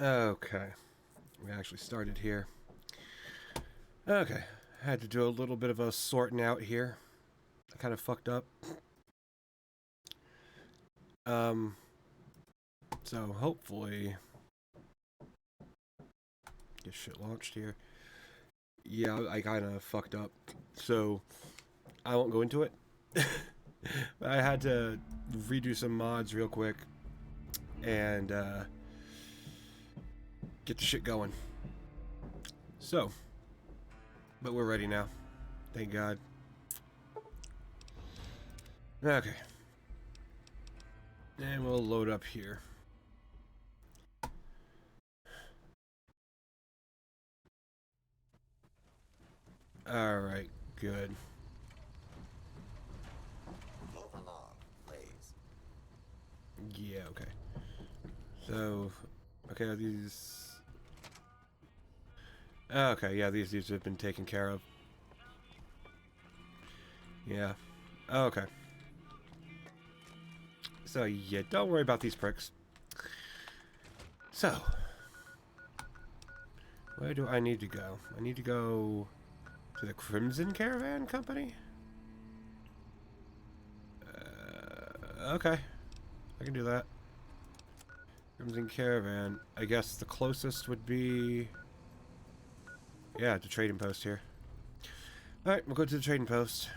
Okay. We actually started here. Okay. Had to do a little bit of a sorting out here. I kind of fucked up. So hopefully get shit launched here. Yeah, I kind of fucked up. So I won't go into it. I had to redo some mods real quick and get the shit going. So, but we're ready now. Thank God. Okay. And we'll load up here. Alright, good. Move along, please. Yeah, okay. So, okay, are these... Okay, yeah, these dudes have been taken care of. Yeah. Okay. So, yeah, don't worry about these pricks. So, where do I need to go? I need to go to the Crimson Caravan Company? Okay. I can do that. Crimson Caravan. I guess the closest would be... Yeah, the trading post here. Alright, we'll go to the trading post.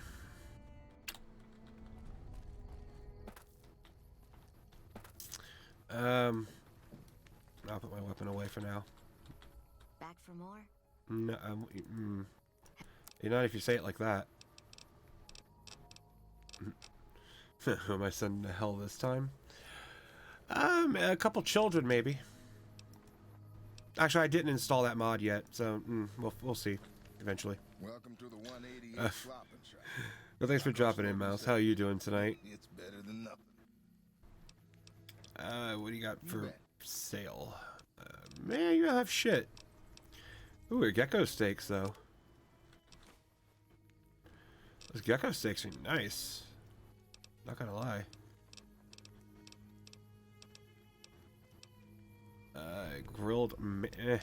I'll put my weapon away for now. Back for more? No, not if you say it like that. Who am I sending to hell this time? A couple children, maybe. Actually, I didn't install that mod yet, so we'll see eventually. Welcome to the 188 Flopping Shop. Well, thanks for dropping in, Mouse. How are you doing tonight? It's better than nothing. What do you got for sale? Man, you don't have shit. Ooh, gecko steaks, though. Those gecko steaks are nice. Not gonna lie. Grilled I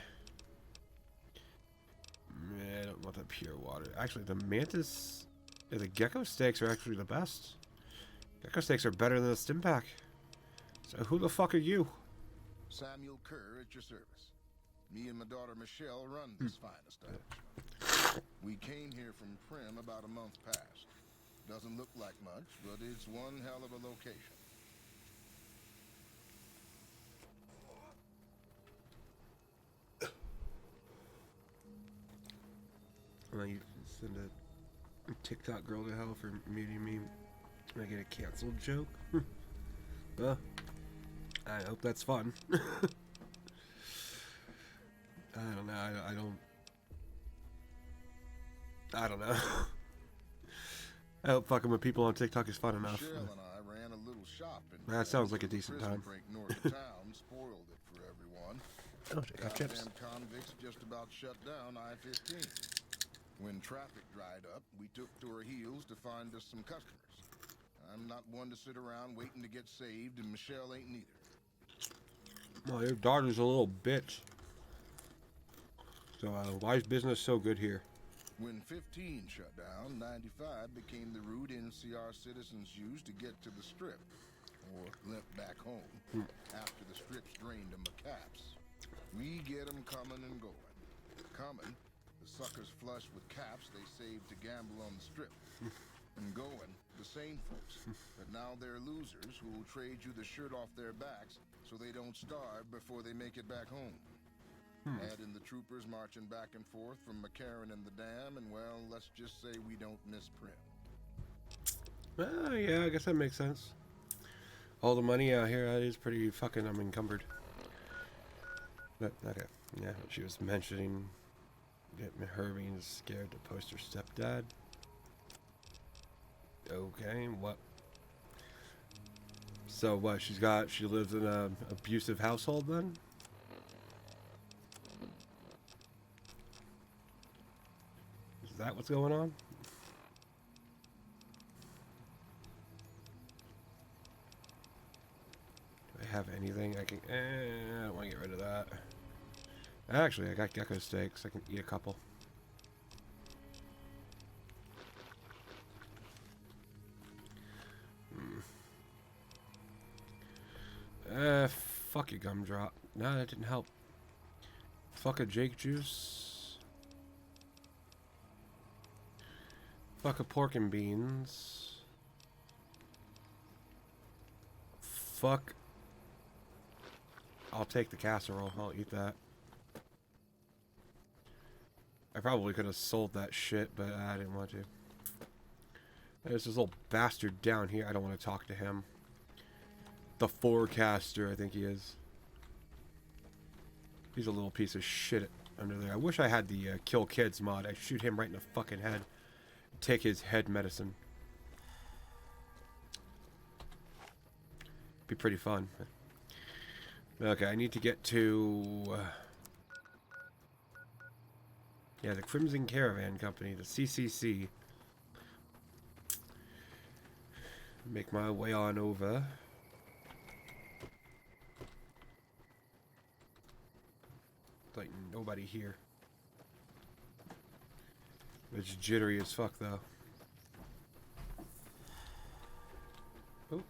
don't want the pure water. Actually, the mantis... Yeah, the gecko steaks are actually the best. Gecko steaks are better than the stim pack. So who the fuck are you? Samuel Kerr at your service. Me and my daughter Michelle run this fine establishment. We came here from Prim about a month past. Doesn't look like much, but it's one hell of a location. Well, you send a TikTok girl to hell for muting me. I get a canceled joke. Well, I hope that's fun. I don't know. I don't know. I hope fucking with people on TikTok is fun enough. Michelle and I ran a little shop in That sounds like a decent time. break north of town spoiled it for everyone. Oh, I got chips. Goddamn convicts just about shut down I-15. When traffic dried up, we took to our heels to find us some customers. I'm not one to sit around waiting to get saved, and Michelle ain't neither. Well, your daughter's a little bitch. So, why is business so good here? When 15 shut down, 95 became the route NCR citizens used to get to the Strip, or limp back home, after the Strip's drained them of caps. We get them coming and going. Coming, the suckers flush with caps they saved to gamble on the Strip. And going, the same folks, but now they're losers who will trade you the shirt off their backs so they don't starve before they make it back home. Add in the troopers marching back and forth from McCarran and the dam, and well, let's just say we don't miss Prim. Yeah, I guess that makes sense. All the money out here is pretty fucking unencumbered. But, okay. Yeah, she was mentioning her being scared to post her stepdad. Okay, what? So what, she lives in an abusive household then? Is that what's going on? Do I have anything I can... I don't want to get rid of that. Actually, I got gecko steaks. I can eat a couple. Fuck your gumdrop. No, that didn't help. Fuck a Jake juice. Fuck a pork and beans. Fuck. I'll take the casserole. I'll eat that. I probably could have sold that shit, but I didn't want to. There's this little bastard down here. I don't want to talk to him. The forecaster, I think he is. He's a little piece of shit under there. I wish I had the kill kids mod. I'd shoot him right in the fucking head. Take his head medicine. Be pretty fun. Okay, I need to get to... yeah, the Crimson Caravan Company, the CCC. Make my way on over. Like nobody here. It's jittery as fuck though. Oh.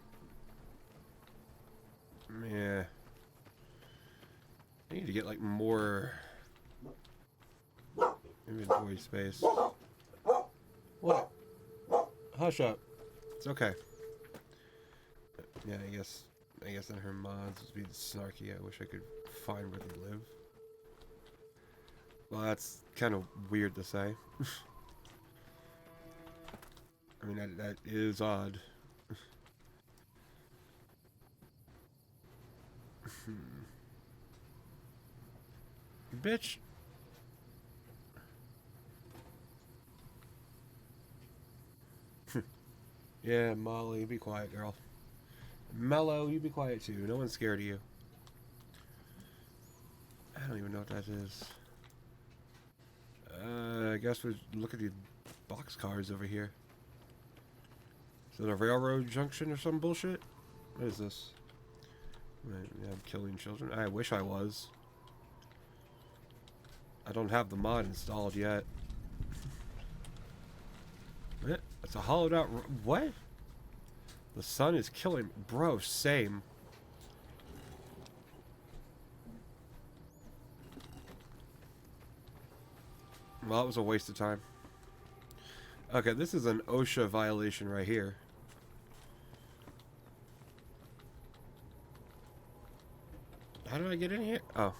Yeah. I need to get like more inventory space. What? Hush up. It's okay. Yeah, I guess in her mods would be snarky. I wish I could find where they live. Well, that's kind of weird to say. I mean, that is odd. Bitch. Yeah, Molly, be quiet, girl. Mellow, you be quiet too. No one's scared of you. I don't even know what that is. I guess we look at the boxcars over here. Is it a railroad junction or some bullshit? What is this? Yeah, I'm killing children. I wish I was. I don't have the mod installed yet. It's a hollowed out. What? The sun is killing. Bro, same. Well, that was a waste of time. Okay, this is an OSHA violation right here. How did I get in here? Oh.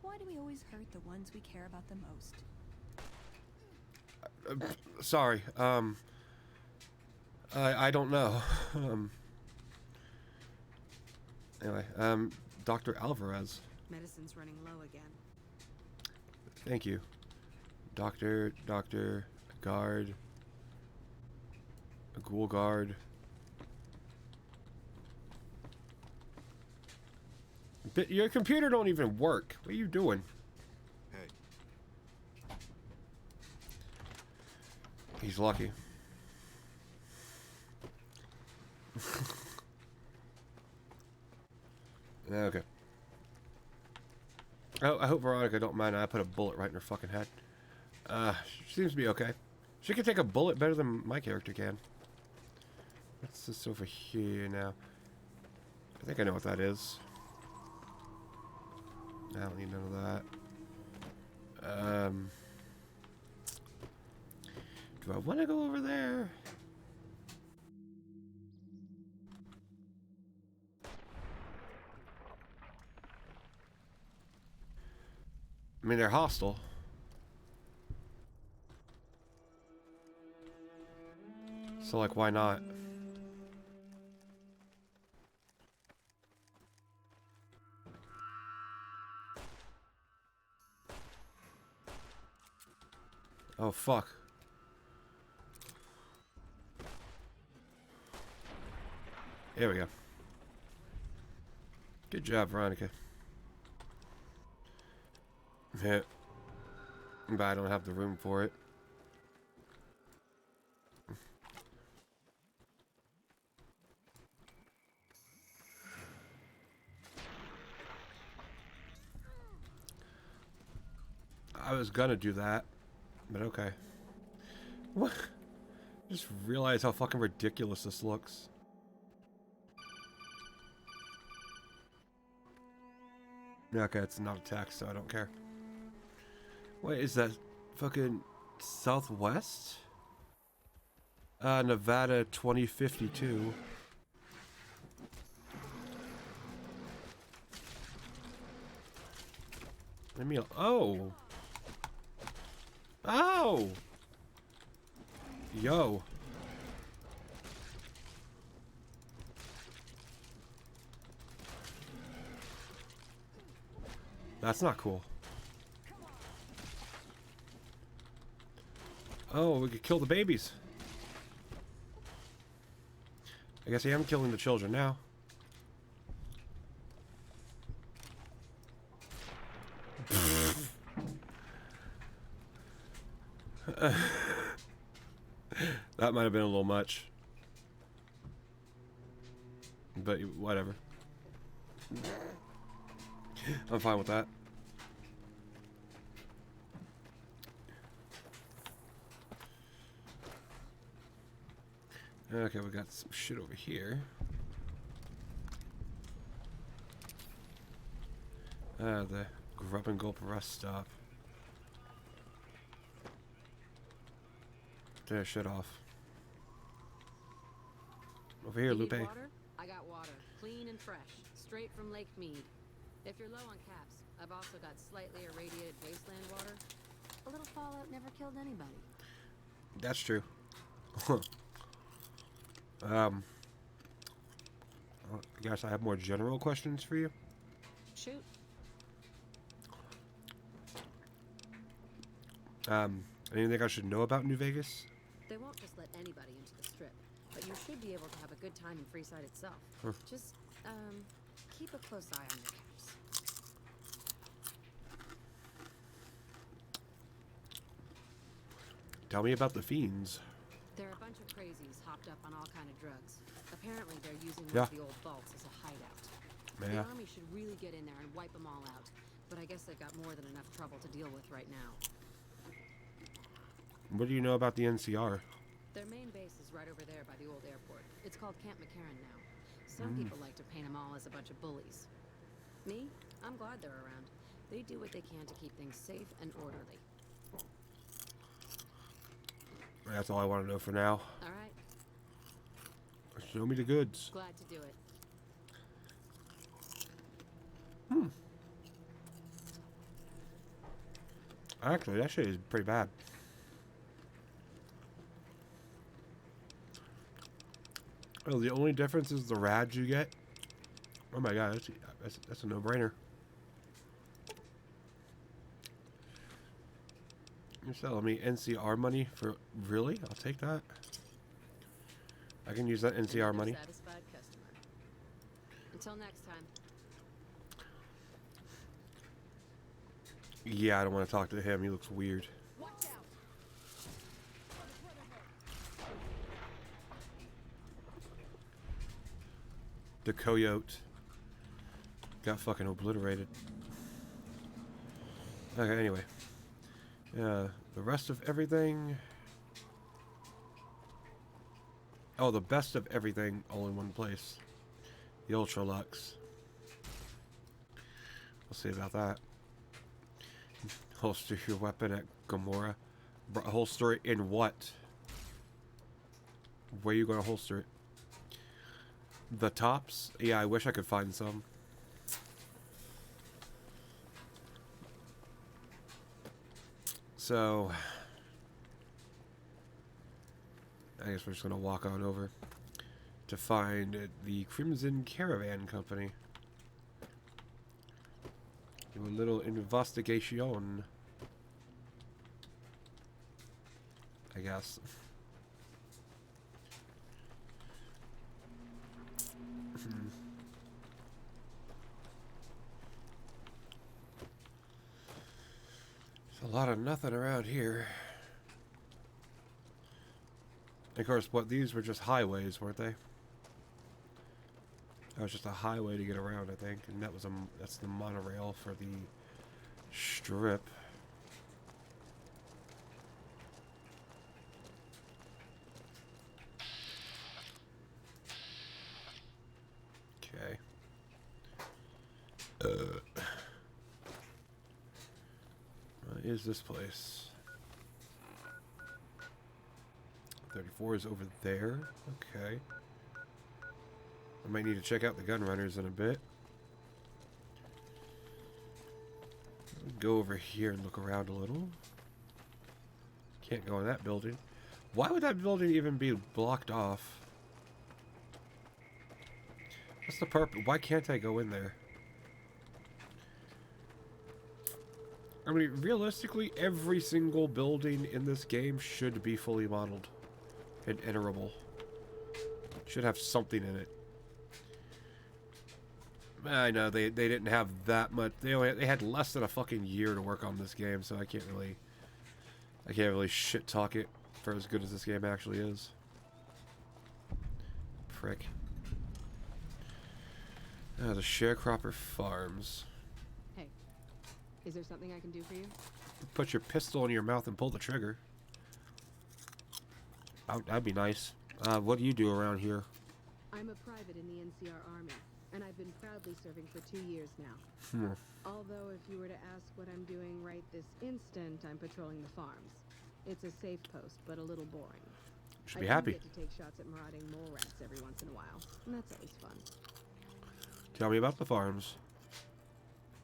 Why do we always hurt the ones we care about the most? Sorry. I don't know. Anyway, Dr. Alvarez. Medicine's running low again. Thank you. Doctor, guard, a ghoul guard. But your computer don't even work. What are you doing? Hey. He's lucky. Okay. Oh, I hope Veronica don't mind. I put a bullet right in her fucking head. She seems to be okay. She can take a bullet better than my character can. What's this over here now? I think I know what that is. I don't need none of that. Do I want to go over there? I mean, they're hostile. So, like, why not? Oh, fuck. There we go. Good job, Veronica. Yeah. But I don't have the room for it. was gonna do that, but okay. What? Just realize how fucking ridiculous this looks. Okay, it's not a text, so I don't care. Wait, is that fucking Southwest? Nevada 2052. Let me. Oh! Oh! Yo. That's not cool. Oh, we could kill the babies. I guess I am killing the children now. That might have been a little much. But whatever. I'm fine with that. Okay, we got some shit over here. The grub and gulp rest stop. Turn shit off. Over here, You need Lupe. water? I got water, clean and fresh, straight from Lake Mead. If you're low on caps, I've also got slightly irradiated wasteland water. A little fallout never killed anybody. That's true. I guess I have more general questions for you. Shoot. Anything I should know about New Vegas? They won't just let anybody into the strip, but you should be able to have a good time in Freeside itself. Huh. Just, keep a close eye on your caps. Tell me about the fiends. They're a bunch of crazies hopped up on all kind of drugs. Apparently they're using one Yeah. of the old vaults as a hideout. The Yeah. army should really get in there and wipe them all out, but I guess they've got more than enough trouble to deal with right now. What do you know about the NCR? Their main base is right over there by the old airport. It's called Camp McCarran now. Some people like to paint them all as a bunch of bullies. Me? I'm glad they're around. They do what they can to keep things safe and orderly. That's all I want to know for now. All right, Show me the goods. glad to do it. Actually, that shit is pretty bad. Oh, the only difference is the rads you get. Oh my god, that's a no-brainer. You're selling me NCR money for really? I'll take that. I can use that NCR Another money. satisfied customer. Until next time. Yeah, I don't want to talk to him. He looks weird. Watch out! The coyote got fucking obliterated. Okay, anyway. The rest of everything. Oh, the best of everything all in one place. The Ultra Lux. We'll see about that. Holster your weapon at Gamora. Holster it in what? Where are you going to holster it? The tops? Yeah, I wish I could find some. So, I guess we're just going to walk on over to find the Crimson Caravan Company. Do a little investigation, I guess. There's a lot of nothing around here. Of course, these were just highways, weren't they? That was just a highway to get around, I think, and that's the monorail for the strip. What is this place? 34 is over there. Okay. I might need to check out the gun runners in a bit. Go over here and look around a little. Can't go in that building. Why would that building even be blocked off? What's the purpose? Why can't I go in there? I mean, realistically, every single building in this game should be fully modeled and enterable. Should have something in it. I know they didn't have that much. They had less than a fucking year to work on this game, so I can't really shit talk it for as good as this game actually is. Prick. The Sharecropper Farms. Hey, is there something I can do for you? Put your pistol in your mouth and pull the trigger. That'd be nice. What do you do around here? I'm a private in the NCR Army, and I've been proudly serving for 2 years now. Although, if you were to ask what I'm doing right this instant, I'm patrolling the farms. It's a safe post, but a little boring. Should be happy. I get to take shots at marauding mole rats every once in a while, and that's always fun. Tell me about the farms.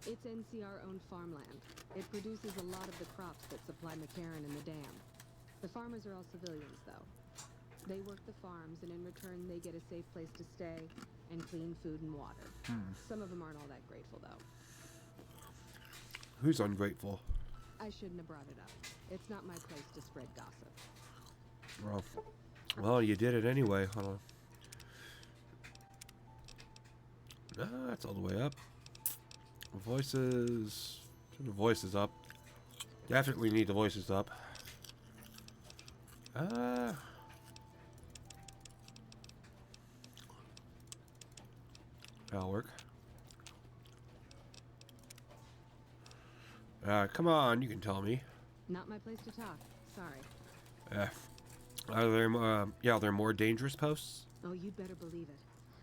It's NCR-owned farmland. It produces a lot of the crops that supply McCarran and the dam. The farmers are all civilians, though. They work the farms, and in return, they get a safe place to stay and clean food and water. Some of them aren't all that grateful, though. Who's ungrateful? I shouldn't have brought it up. It's not my place to spread gossip. Well, you did it anyway. Hold on. That's all the way up. Voices. Turn the voices up. Definitely need the voices up. That'll work. Come on, you can tell me. Not my place to talk. Sorry. Are there more dangerous posts? Oh, you'd better believe it.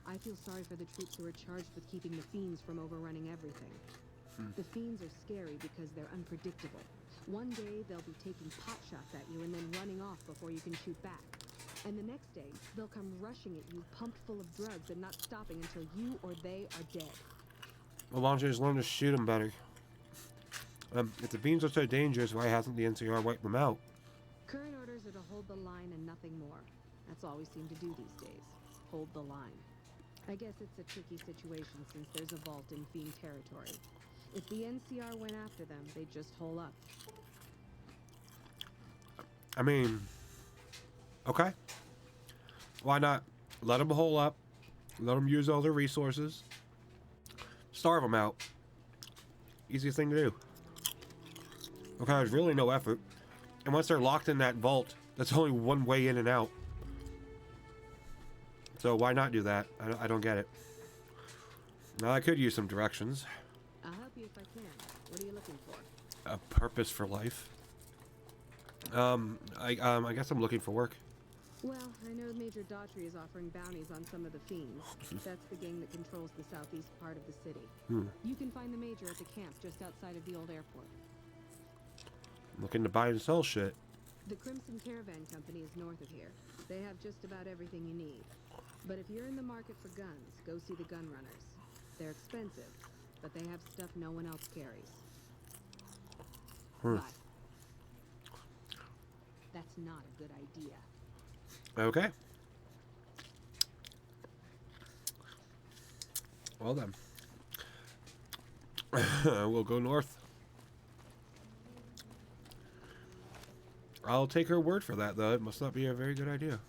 I feel sorry for the troops who are charged with keeping the fiends from overrunning everything. The fiends are scary because they're unpredictable. One day, they'll be taking pot shots at you and then running off before you can shoot back. And the next day, they'll come rushing at you, pumped full of drugs and not stopping until you or they are dead. Well, why don't you just learn to shoot them better? If the fiends are so dangerous, why hasn't the NCR wiped them out? Current orders are to hold the line and nothing more. That's all we seem to do these days. Hold the line. I guess it's a tricky situation since there's a vault in fiend territory. If the NCR went after them, they'd just hole up. I mean, okay. Why not? Let them hole up. Let them use all their resources. Starve them out. Easiest thing to do. Okay, there's really no effort. And once they're locked in that vault, that's only one way in and out. So why not do that? I don't get it. Now, I could use some directions. I'll help you if I can. What are you looking for? A purpose for life. I guess I'm looking for work. Well, I know Major Daughtry is offering bounties on some of the fiends. That's the gang that controls the southeast part of the city. You can find the Major at the camp just outside of the old airport. Looking to buy and sell shit. The Crimson Caravan Company is north of here. They have just about everything you need. But if you're in the market for guns, go see the gun runners. They're expensive, but they have stuff no one else carries. But that's not a good idea. Okay. Well then. We'll go north. I'll take her word for that, though. It must not be a very good idea.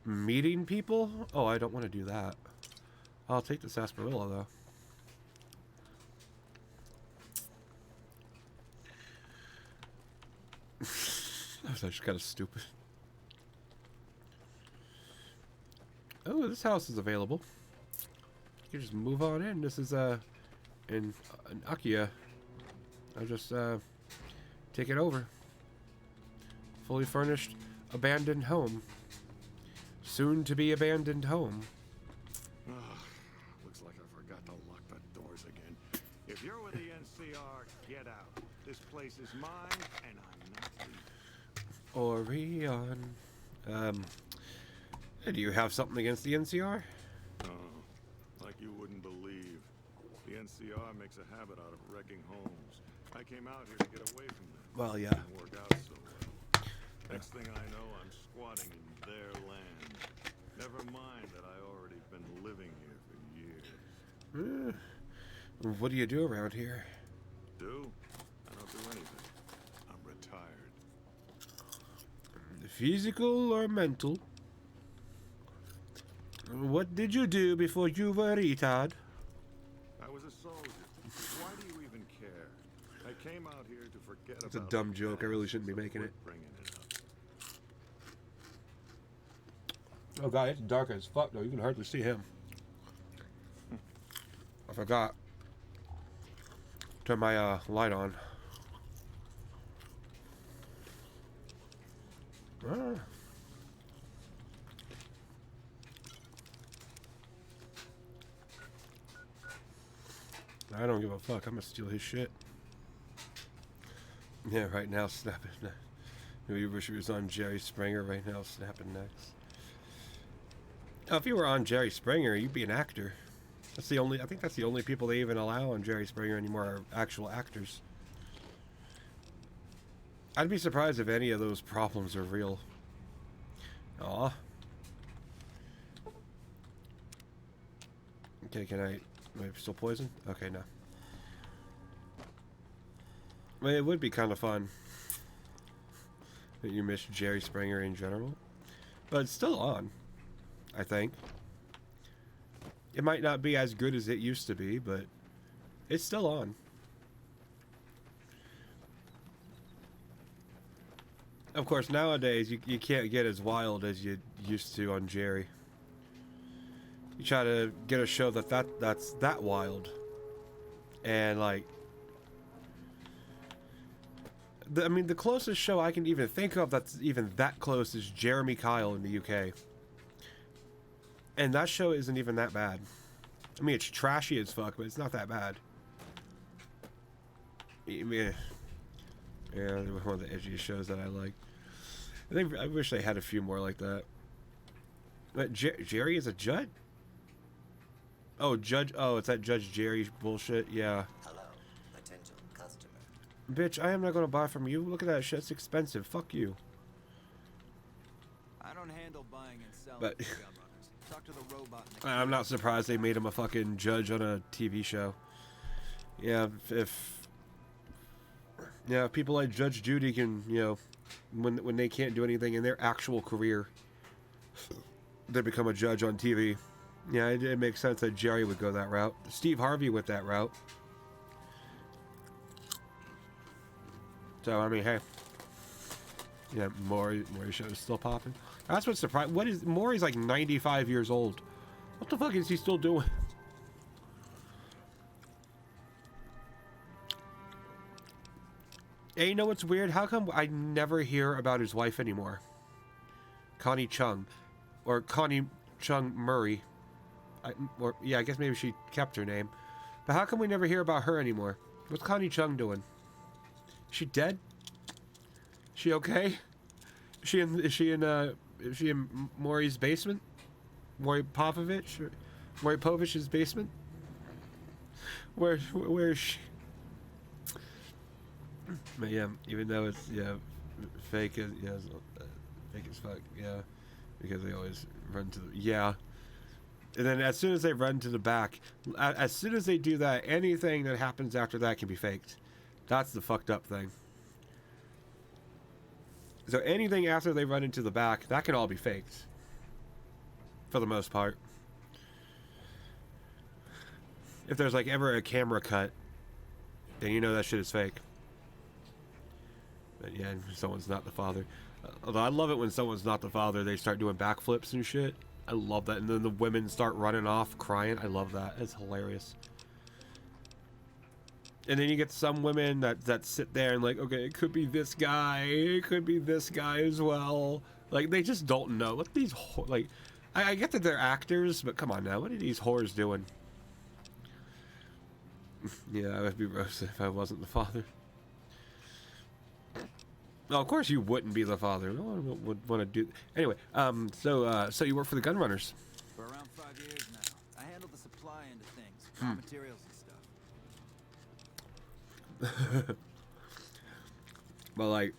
Meeting people? Oh, I don't want to do that. I'll take the sarsaparilla, though. That's actually kind of stupid. Oh, this house is available. You can just move on in. This is in Akia. I'll just take it over. Fully furnished, abandoned home. Soon to be abandoned home. Looks like I forgot to lock the doors If you're with the NCR, get out. This place is mine, and I'm not leaving. Orion. Do you have something against the NCR? Oh, like you wouldn't believe. The NCR makes a habit out of wrecking homes. I came out here to get away from them. Well, yeah. Didn't work out so well. Next thing I know, I'm squatting in their land. Never mind that I already been living here for years. What do you do around here? Do? I don't do anything. I'm retired. Physical or mental? What did you do before you were retired? I was a soldier. Why do you even care? I came out here to forget It's a about dumb the joke. I really shouldn't be past, so making it. quit bringing it up. Oh god, it's dark as fuck though. You can hardly see him. I forgot. Turn my light on. Ah. I don't give a fuck. I'm gonna steal his shit. Yeah, right now snapping. We wish he was on Jerry Springer right now, snapping necks. Oh, if you were on Jerry Springer, you'd be an actor. That's the only. I think that's the only people they even allow on Jerry Springer anymore are actual actors. I'd be surprised if any of those problems are real. Aw. Okay, can I? Am I still poisoned? Okay, no. I mean, it would be kind of fun that you miss Jerry Springer in general, but it's still on. I think it might not be as good as it used to be, but it's still on. Of course, nowadays you can't get as wild as you used to on Jerry. You try to get a show that's that wild, and like, I mean, the closest show I can even think of that's even that close is Jeremy Kyle in the UK, and that show isn't even that bad. I mean, it's trashy as fuck, but it's not that bad. I mean, yeah, they were one of the edgiest shows that I like. I wish they had a few more like that. But Jerry is a judge? Oh, Judge. Oh, it's that Judge Jerry bullshit. Yeah. Hello, potential customer. Bitch, I am not gonna buy from you. Look at that shit. It's expensive. Fuck you. I don't handle buying and selling. But Talk to the robot. In the I'm not surprised they made him a fucking judge on a TV show. Yeah, if people like Judge Judy can, when they can't do anything in their actual career, they become a judge on TV. Yeah, it makes sense that Jerry would go that route. Steve Harvey went that route. So, I mean, hey. Yeah, Maury show is still popping. That's what's surprising. What is... Maury's like 95 years old. What the fuck is he still doing? Hey, you know what's weird? How come I never hear about his wife anymore? Connie Chung. Or Connie Chung Murray. I guess maybe she kept her name. But how come we never hear about her anymore? What's Connie Chung doing? Is she dead? Is she okay? Is she in Maury's basement? Maury Povich's basement? Where is she? But yeah, even though it's fake as fake as fuck, because they always run to the and then as soon as they run to the back, as soon as they do that, anything that happens after that can be faked. That's the fucked up thing. So anything after they run into the back, that can all be faked. For the most part. If there's like ever a camera cut, then you know that shit is fake. But yeah, someone's not the father. Although I love it when someone's not the father, they start doing backflips and shit. I love that. And then the women start running off crying. I love that. It's hilarious. And then you get some women that sit there and like, okay, it could be this guy. It could be this guy as well. Like, they just don't know. What these, like, I get that they're actors, but come on now. What are these whores doing? Yeah, I would be roasted if I wasn't the father. No, of course you wouldn't be the father. No one would want to do. Anyway, so you work for the gun runners. For around 5 years now, I handle the supply end of things, raw materials and stuff. But like,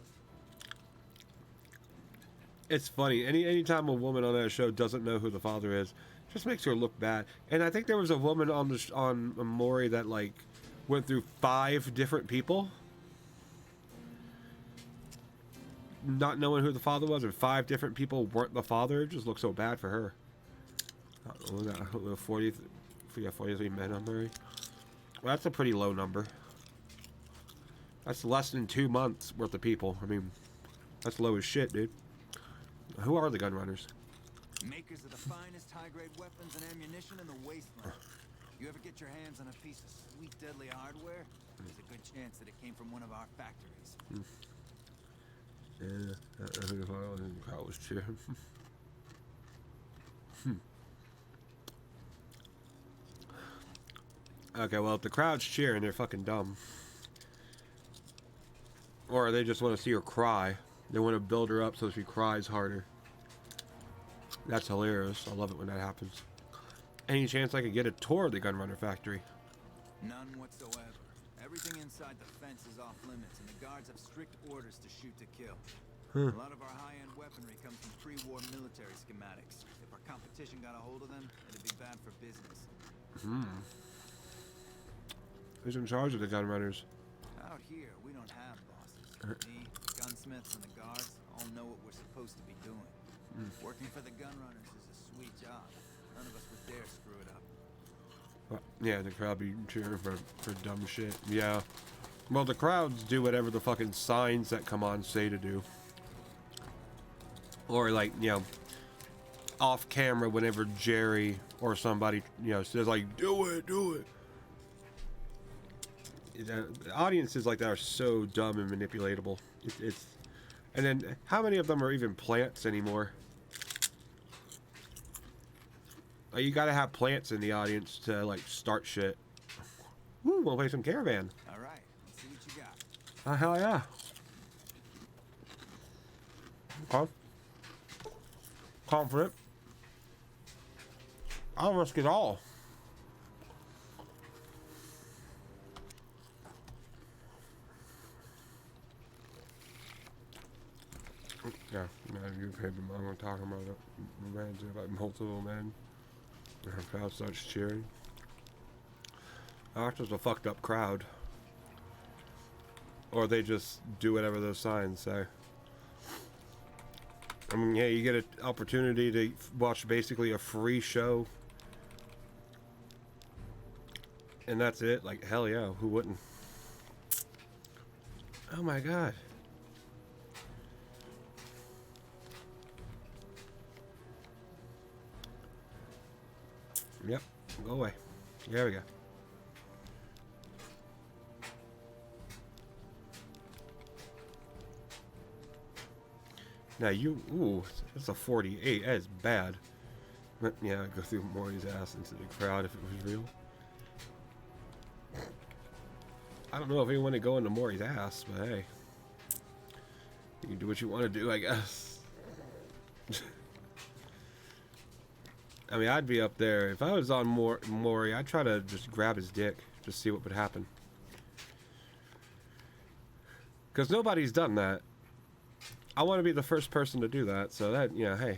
it's funny. Anytime a woman on that show doesn't know who the father is, it just makes her look bad. And I think there was a woman on Maury that like went through 5 different people, not knowing who the father was, and 5 different people weren't the father. It just looks so bad for her. I don't know, 43 men on Maury. Well, that's a pretty low number. That's less than 2 months worth of people. I mean, that's low as shit, dude. Who are the gun runners? Makers of the finest high-grade weapons and ammunition in the wasteland. You ever get your hands on a piece of sweet, deadly hardware? There's a good chance that it came from one of our factories. Yeah, I think if I was in the crowd was cheering. Okay, well, if the crowd's cheering, they're fucking dumb. Or they just want to see her cry. They want to build her up so she cries harder. That's hilarious. I love it when that happens. Any chance I could get a tour of the Gunrunner factory? None whatsoever. Everything inside the fence is off limits, and the guards have strict orders to shoot to kill. A lot of our high-end weaponry comes from pre-war military schematics. If our competition got a hold of them, it'd be bad for business. Who's in charge of the Gunrunners? Out here, we don't have bosses. Me, gunsmiths, and the guards all know what we're supposed to be doing. Working for the Gunrunners is a sweet job. None of us would dare screw it up. Well, yeah, the crowd be cheering for dumb shit. Yeah. Well, the crowds do whatever the fucking signs that come on say to do. Or like, you know, off camera whenever Jerry or somebody, you know, says like, do it, do it. Audiences like that are so dumb and manipulatable. It's and then how many of them are even plants anymore? Like, you gotta have plants in the audience to like start shit. Ooh, wanna play some Caravan? All right, let's see what you got. Oh, hell yeah. Okay. Confident. I'll risk it all. Yeah, man, you paid them. I'm gonna talk about it. Man, about multiple men. The crowd starts cheering. That's just a fucked up crowd. Or they just do whatever those signs say. I mean, yeah, you get an opportunity to watch basically a free show. And that's it. Like, hell yeah, who wouldn't? Oh my god. Yep, go away. There we go. Now you, ooh, that's a 48. That is bad. But yeah, go through Maury's ass into the crowd if it was real. I don't know if anyone would go into Maury's ass, but hey, you can do what you want to do, I guess. I mean, I'd be up there. If I was on Maury, I'd try to just grab his dick, just see what would happen. Because nobody's done that. I want to be the first person to do that, so that, you know, hey.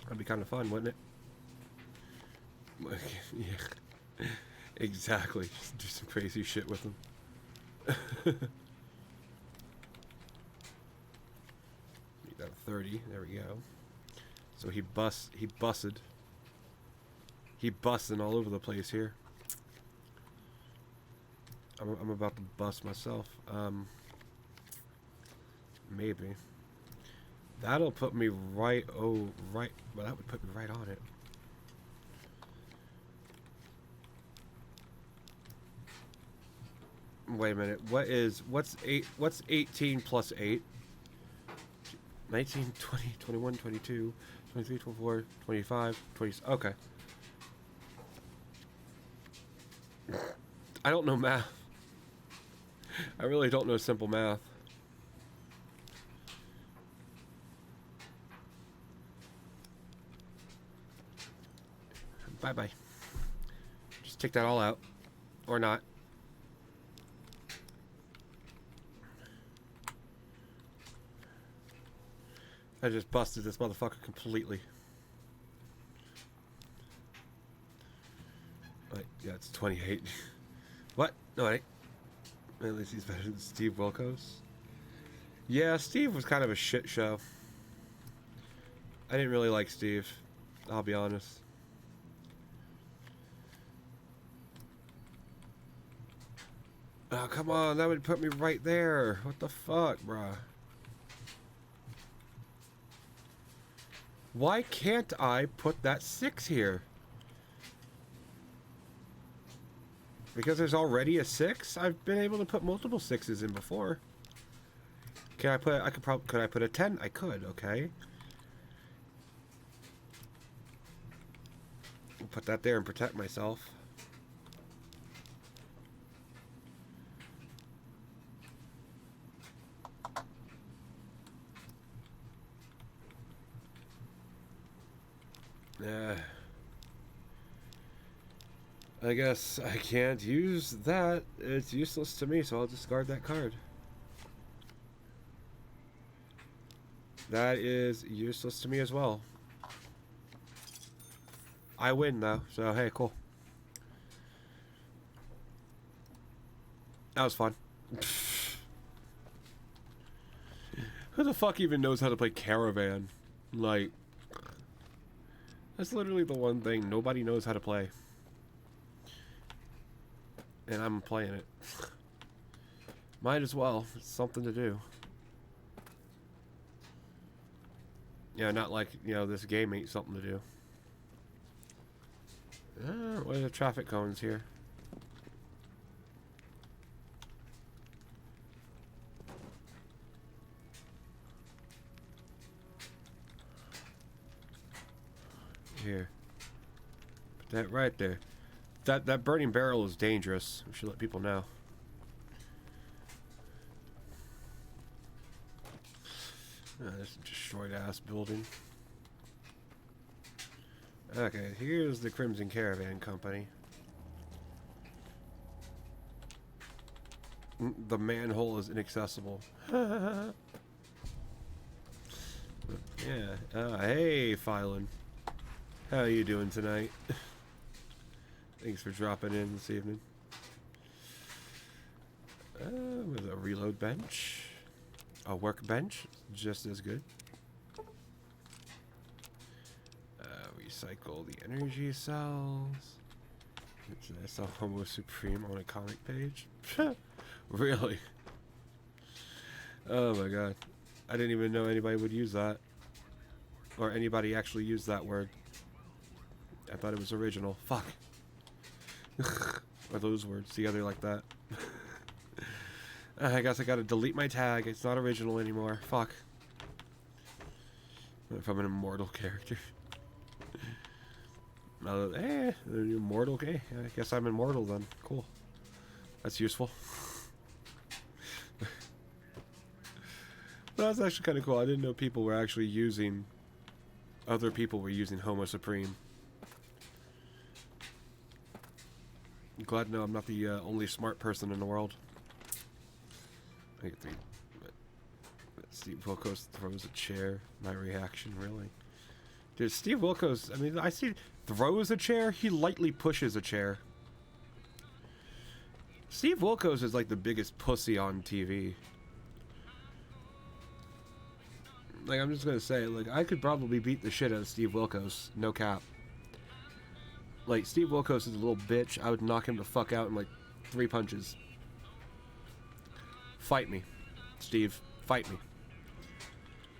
That'd be kind of fun, wouldn't it? Yeah. Exactly. Just do some crazy shit with them. Got a 30. There we go. So he busted. He busting all over the place here. I'm about to bust myself. Maybe. That'll put me right. Oh, right. Well, that would put me right on it. Wait a minute. What's 18 plus 8? 19, 20, 21, 22, 23, 24, 25, 20. Okay. I don't know math. I really don't know simple math. Bye-bye. Just take that all out. Or not. I just busted this motherfucker completely. Wait, yeah, it's 28. What? No, it ain't. At least he's better than Steve Wilkos. Yeah, Steve was kind of a shit show. I didn't really like Steve. I'll be honest. Oh, come on. That would put me right there. What the fuck, bruh? Why can't I put that 6 here? Because there's already a 6? I've been able to put multiple 6s in before. Can I put, could I put a 10? I could, okay. I'll put that there and protect myself. I guess I can't use that. It's useless to me, so I'll discard that card. That is useless to me as well. I win though, so hey, cool. That was fun. Who the fuck even knows how to play Caravan? Like, that's literally the one thing nobody knows how to play. And I'm playing it. Might as well. It's something to do. Yeah, not like, you know, this game ain't something to do. What are the traffic cones here? Here. Put that right there. That burning barrel is dangerous. We should let people know. This destroyed ass building. Okay, here's the Crimson Caravan Company. The manhole is inaccessible. Yeah. Hey, Phylon. How you doing tonight? Thanks for dropping in this evening. With a reload bench. A workbench. Just as good. Recycle the energy cells. I saw Homo Supreme on a comic page. Really? Oh my god. I didn't even know anybody would use that. Or anybody actually used that word. I thought it was original. Fuck. Or those words together like that. I guess I gotta delete my tag. It's not original anymore. Fuck. If I'm an immortal character. An immortal. Okay, I guess I'm immortal then. Cool. That's useful. That's actually kind of cool. I didn't know people were actually using... Other people were using Homo Supreme. I'm glad to know I'm not the only smart person in the world. I get the... Steve Wilkos throws a chair. My reaction, really? Dude, Steve Wilkos, I mean, I see... Throws a chair? He lightly pushes a chair. Steve Wilkos is like the biggest pussy on TV. Like, I'm just gonna say, like, I could probably beat the shit out of Steve Wilkos. No cap. Like, Steve Wilkos is a little bitch. I would knock him the fuck out in, like, 3 punches. Fight me. Steve. Fight me.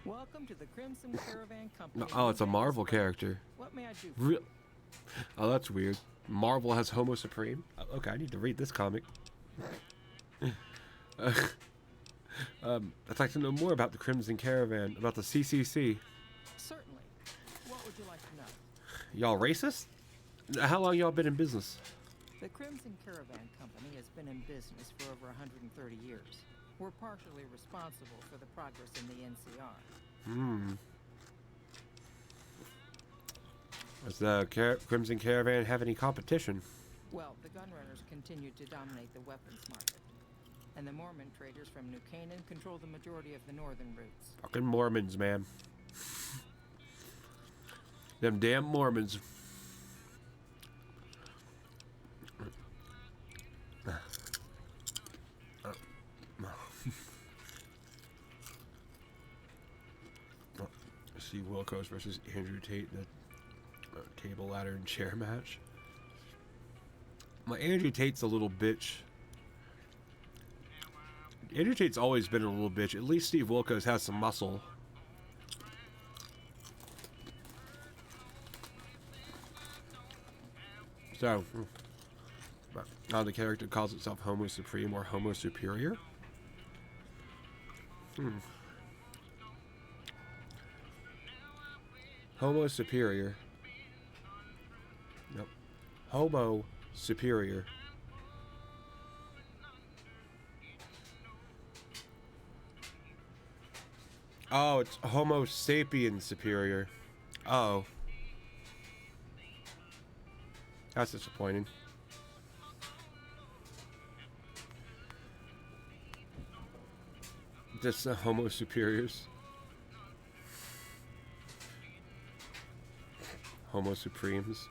Welcome to the Crimson Caravan Company. No, oh, it's a Marvel character. What may I do for you? Oh, that's weird. Marvel has Homo Supreme? Okay, I need to read this comic. I'd like to know more about the Crimson Caravan, about the CCC. Certainly. What would you like to know? Y'all racist? How long y'all been in business? The Crimson Caravan Company has been in business for over 130 years. We're partially responsible for the progress in the NCR. Does the Crimson Caravan have any competition? Well, the gunrunners continue to dominate the weapons market. And the Mormon traders from New Canaan control the majority of the northern routes. Fucking Mormons, man. Them damn Mormons. See Wilkos versus Andrew Tate in a table, ladder, and chair match. Well, Andrew Tate's a little bitch. Andrew Tate's always been a little bitch. At least Steve Wilkos has some muscle. So, now the character calls itself Homo Supreme or Homo Superior. Homo Superior. Nope. Homo Superior. Oh, it's Homo Sapien Superior. Oh. That's disappointing. Just Homo Superiors. Homo Supremes.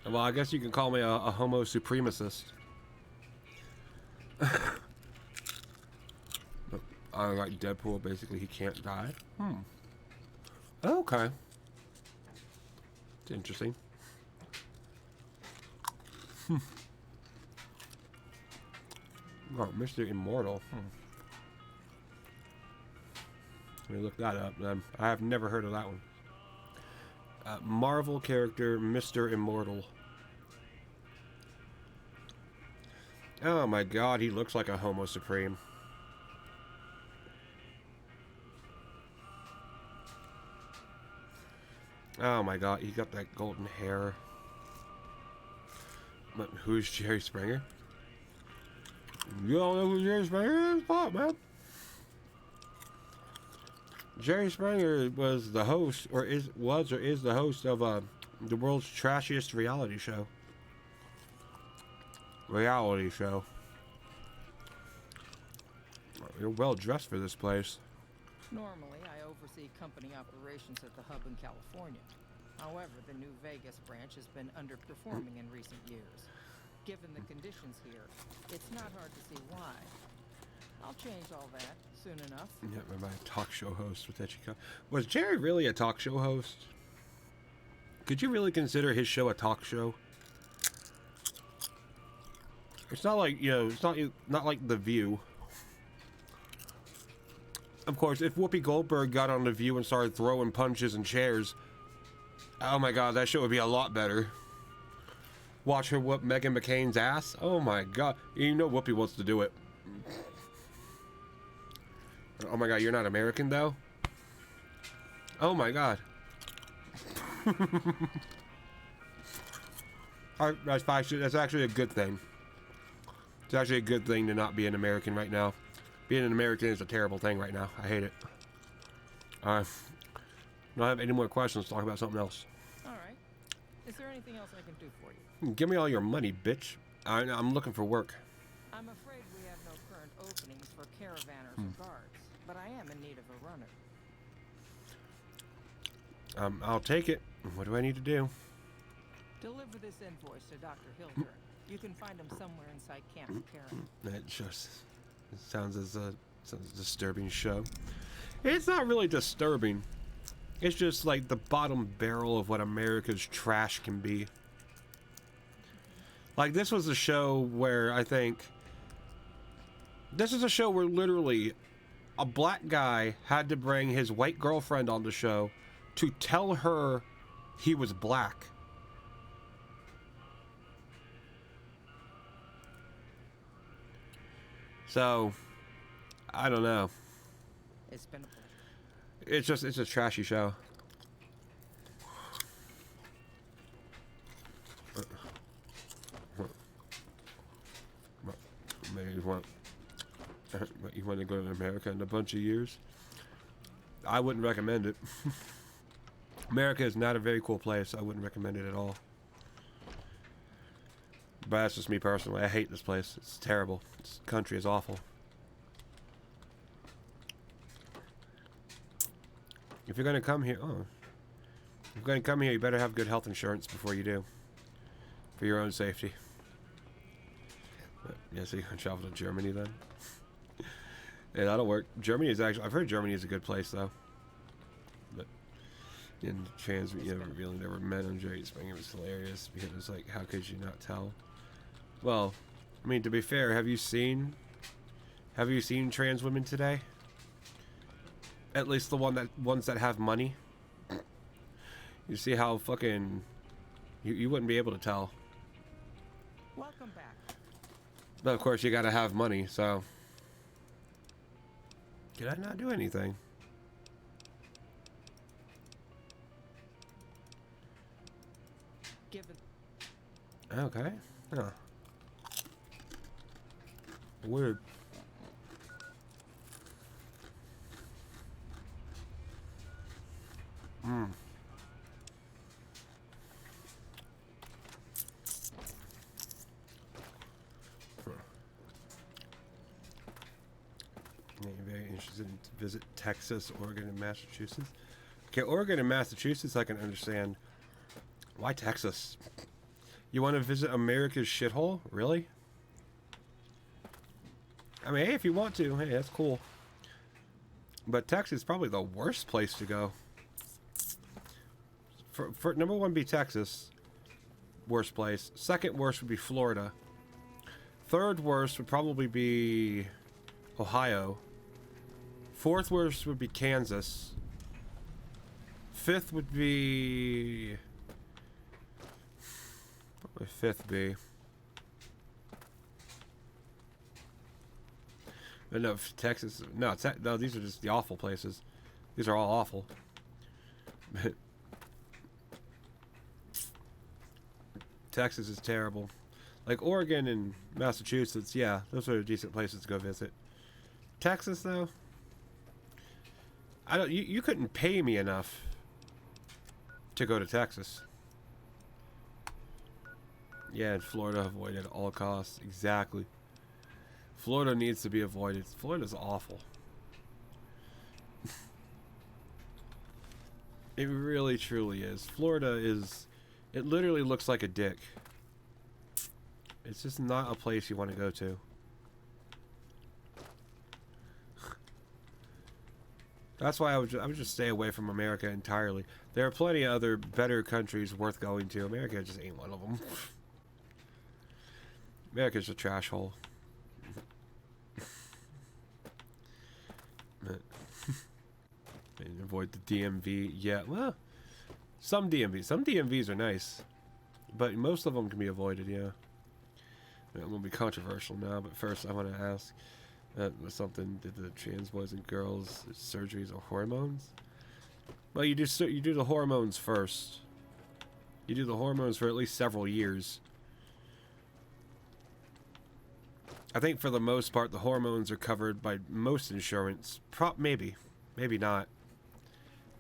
Well, I guess you can call me a Homo Supremacist. I like Deadpool, basically he can't die. Okay. It's interesting. Oh, Mr. Immortal. Let me look that up. I have never heard of that one. Marvel character, Mr. Immortal. Oh my god, he looks like a Homo Supreme. Oh my god, he got that golden hair. But who's Jerry Springer? You don't know who Jerry Springer is? Fuck, man. Jerry Springer was the host, or is the host of the world's trashiest reality show. You're well dressed for this place. Normally, I oversee company operations at the hub in California. However, the New Vegas branch has been underperforming in recent years. Given the conditions here, it's not hard to see why. I'll change all that soon enough. Yeah, my talk show host with Ichiko. Was Jerry really a talk show host? Could you really consider his show a talk show? It's not like, you know, it's not like The View. Of course, if Whoopi Goldberg got on The View and started throwing punches and chairs, oh my god, that show would be a lot better. Watch her whoop Meghan McCain's ass? Oh my god. You know Whoopi wants to do it. Oh my god, you're not American though? Oh my god. That's actually a good thing. It's actually a good thing to not be an American right now. Being an American is a terrible thing right now. I hate it. I don't have any more questions. Talk about something else. Alright. Is there anything else I can do for you? Give me all your money, bitch. I'm looking for work. I'm afraid we have no current openings for caravanners or guards, but I am in need of a runner. I'll take it. What do I need to do? Deliver this invoice to Dr. Hilder. You can find him somewhere inside Camp McCarran. That just sounds as a disturbing show. It's not really disturbing. It's just like the bottom barrel of what America's trash can be. Like, this was a show where this is a show where literally a black guy had to bring his white girlfriend on the show to tell her he was black. So, I don't know. It's been a pleasure. It's a trashy show. You want to go to America in a bunch of years? I wouldn't recommend it. America is not a very cool place. I wouldn't recommend it at all. But that's just me personally. I hate this place. It's terrible. This country is awful. If you're gonna come here, if you're gonna come here, you better have good health insurance before you do, for your own safety. But, yeah, so you can travel to Germany then. Yeah, that'll work. Germany is actually, I've heard Germany is a good place though. But in trans, really never met on Jerry Spring. It was hilarious because it was like, how could you not tell? Well, I mean, to be fair, have you seen trans women today? At least the ones that have money. You see how fucking you wouldn't be able to tell. Welcome back. But of course you gotta have money, so. Did I not do anything? Given Okay. Huh. Weird. Hmm. Yeah, you're very interested to visit Texas, Oregon, and Massachusetts. Okay, Oregon and Massachusetts I can understand. Why Texas? You want to visit America's shithole? Really? I mean, hey, if you want to, hey, that's cool. But Texas is probably the worst place to go. For number one be Texas, worst place. Second worst would be Florida. Third worst would probably be Ohio. Fourth worst would be Kansas. Fifth would be... what would fifth be? But no, Texas... No, no, these are just the awful places. These are all awful. But Texas is terrible. Like Oregon and Massachusetts, yeah, those are decent places to go visit. Texas, though, I don't. You couldn't pay me enough to go to Texas. Yeah, and Florida avoided at all costs. Exactly. Florida needs to be avoided. Florida's awful. It really, truly is. Florida is... it literally looks like a dick. It's just not a place you want to go to. That's why I would just stay away from America entirely. There are plenty of other better countries worth going to. America just ain't one of them. America's a trash hole. And avoid the DMV. Yeah, well, some DMVs are nice, but most of them can be avoided. Yeah. I'm gonna be controversial now, but first I want to ask something: did the trans boys and girls surgeries or hormones? Well, you do the hormones first. You do the hormones for at least several years. I think for the most part, the hormones are covered by most insurance. Maybe not.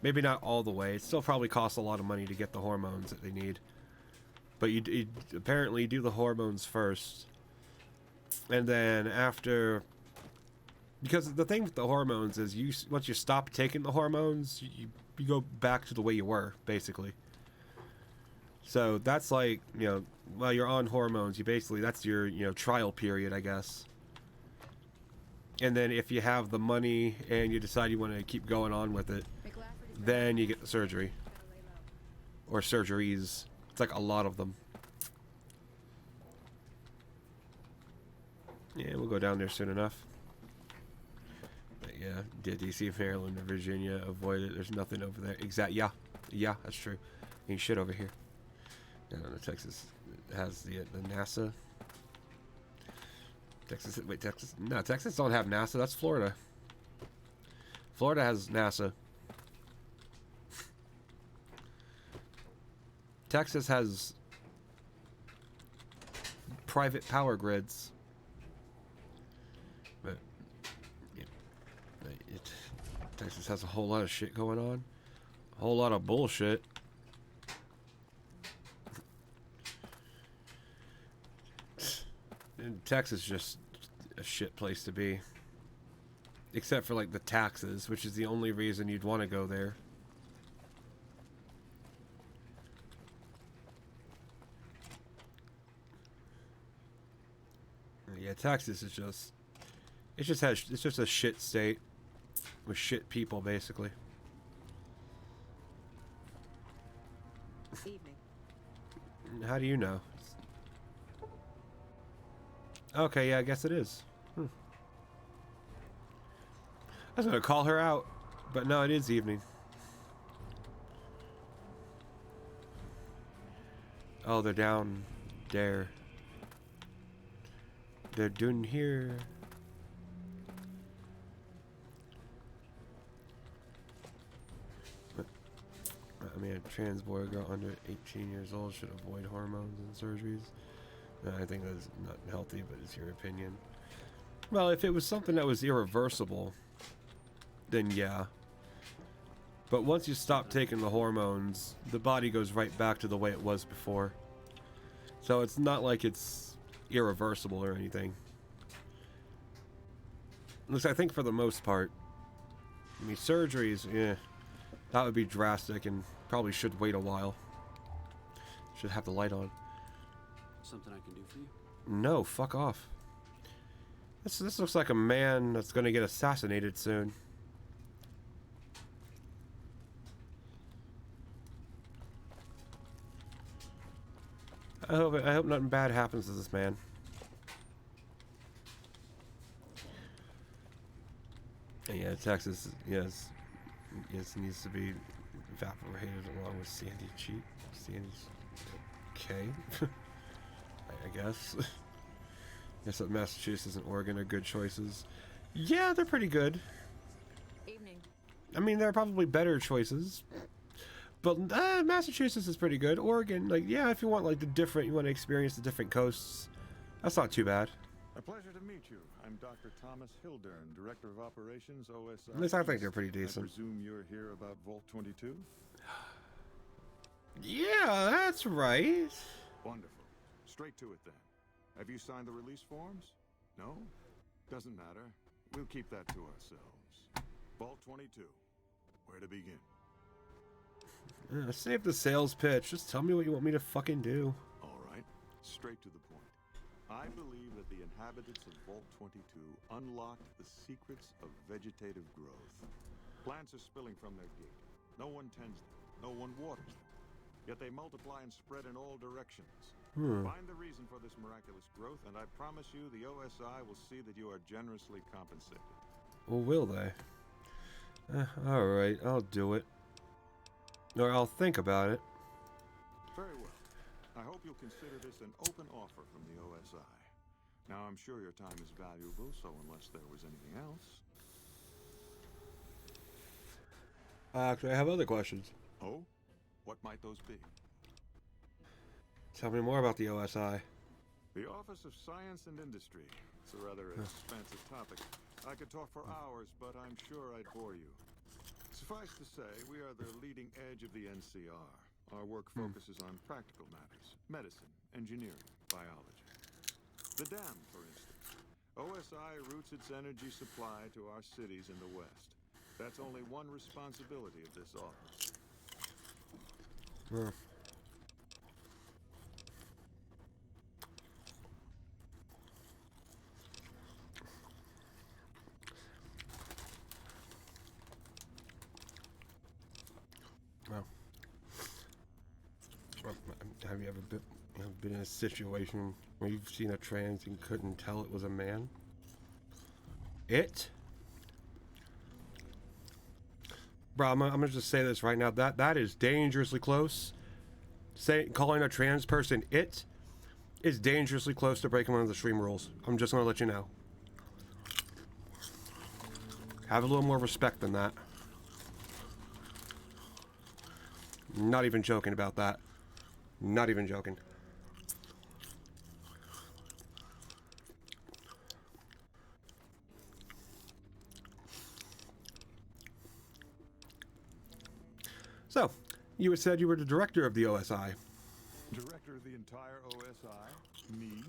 Maybe not all the way. It still probably costs a lot of money to get the hormones that they need. But you apparently do the hormones first. And then after... because the thing with the hormones is once you stop taking the hormones, you go back to the way you were, basically. So that's like, while you're on hormones, that's your, trial period, I guess. And then if you have the money and you decide you want to keep going on with it, then you get the surgery. Or surgeries. It's like a lot of them. Yeah, we'll go down there soon enough. But yeah, DC, Maryland, and Virginia, avoid it. There's nothing over there. Yeah, that's true. Ain't shit over here. No, Texas has the NASA. Texas don't have NASA. That's Florida. Florida has NASA. Texas has private power grids. Texas has a whole lot of shit going on. A whole lot of bullshit. And Texas is just a shit place to be. Except for like the taxes, which is the only reason you'd want to go there. Yeah, Texas is just it's just a shit state with shit people basically. Evening. How do you know? Okay, yeah, I guess it is. I was gonna call her out, but no, it is evening. Oh, they're down there. They're doing here. I mean, a trans boy or girl under 18 years old should avoid hormones and surgeries. I think that's not healthy, but it's your opinion. Well, if it was something that was irreversible, then yeah. But once you stop taking the hormones, the body goes right back to the way it was before. So it's not like it's irreversible or anything. At least I think for the most part. I mean, surgeries, yeah, that would be drastic and probably should wait a while. Should have the light on. Something I can do for you? No, fuck off. This looks like a man that's gonna get assassinated soon. I hope nothing bad happens to this man. And yeah, Texas, yes, needs to be evaporated along with Sandy Cheek. Sandy's okay, I guess. Guess that Massachusetts and Oregon are good choices. Yeah, they're pretty good. Evening. I mean, there are probably better choices. But Massachusetts is pretty good. Oregon, like, yeah, if you want like you want to experience the different coasts, that's not too bad. A pleasure to meet you. I'm Dr. Thomas Hildern, Director of Operations, OSI. At least I think they're pretty decent. I presume you're here about Vault 22? Yeah, that's right. Wonderful. Straight to it then. Have you signed the release forms? No? Doesn't matter. We'll keep that to ourselves. Vault 22. Where to begin? Save the sales pitch. Just tell me what you want me to fucking do. All right. Straight to the point. I believe that the inhabitants of Vault 22 unlocked the secrets of vegetative growth. Plants are spilling from their gate. No one tends them. No one waters them. Yet they multiply and spread in all directions. Find the reason for this miraculous growth, and I promise you the OSI will see that you are generously compensated. Well, will they? Alright, I'll do it. Or I'll think about it. Very well. I hope you'll consider this an open offer from the OSI. Now, I'm sure your time is valuable, so unless there was anything else... Actually, I have other questions. Oh? What might those be? Tell me more about the OSI. The Office of Science and Industry. It's a rather expansive topic. I could talk for hours, but I'm sure I'd bore you. Suffice to say, we are the leading edge of the NCR. Our work focuses on practical matters. Medicine, engineering, biology. The dam, for instance. OSI routes its energy supply to our cities in the West. That's only one responsibility of this office. Have you ever been in a situation where you've seen a trans and couldn't tell it was a man? Bro, I'm gonna just say this right now. That is dangerously close. Calling a trans person it is dangerously close to breaking one of the stream rules. I'm just gonna let you know. Have a little more respect than that. Not even joking about that. Not even joking. So, you had said you were the director of the OSI. Director of the entire OSI? Me?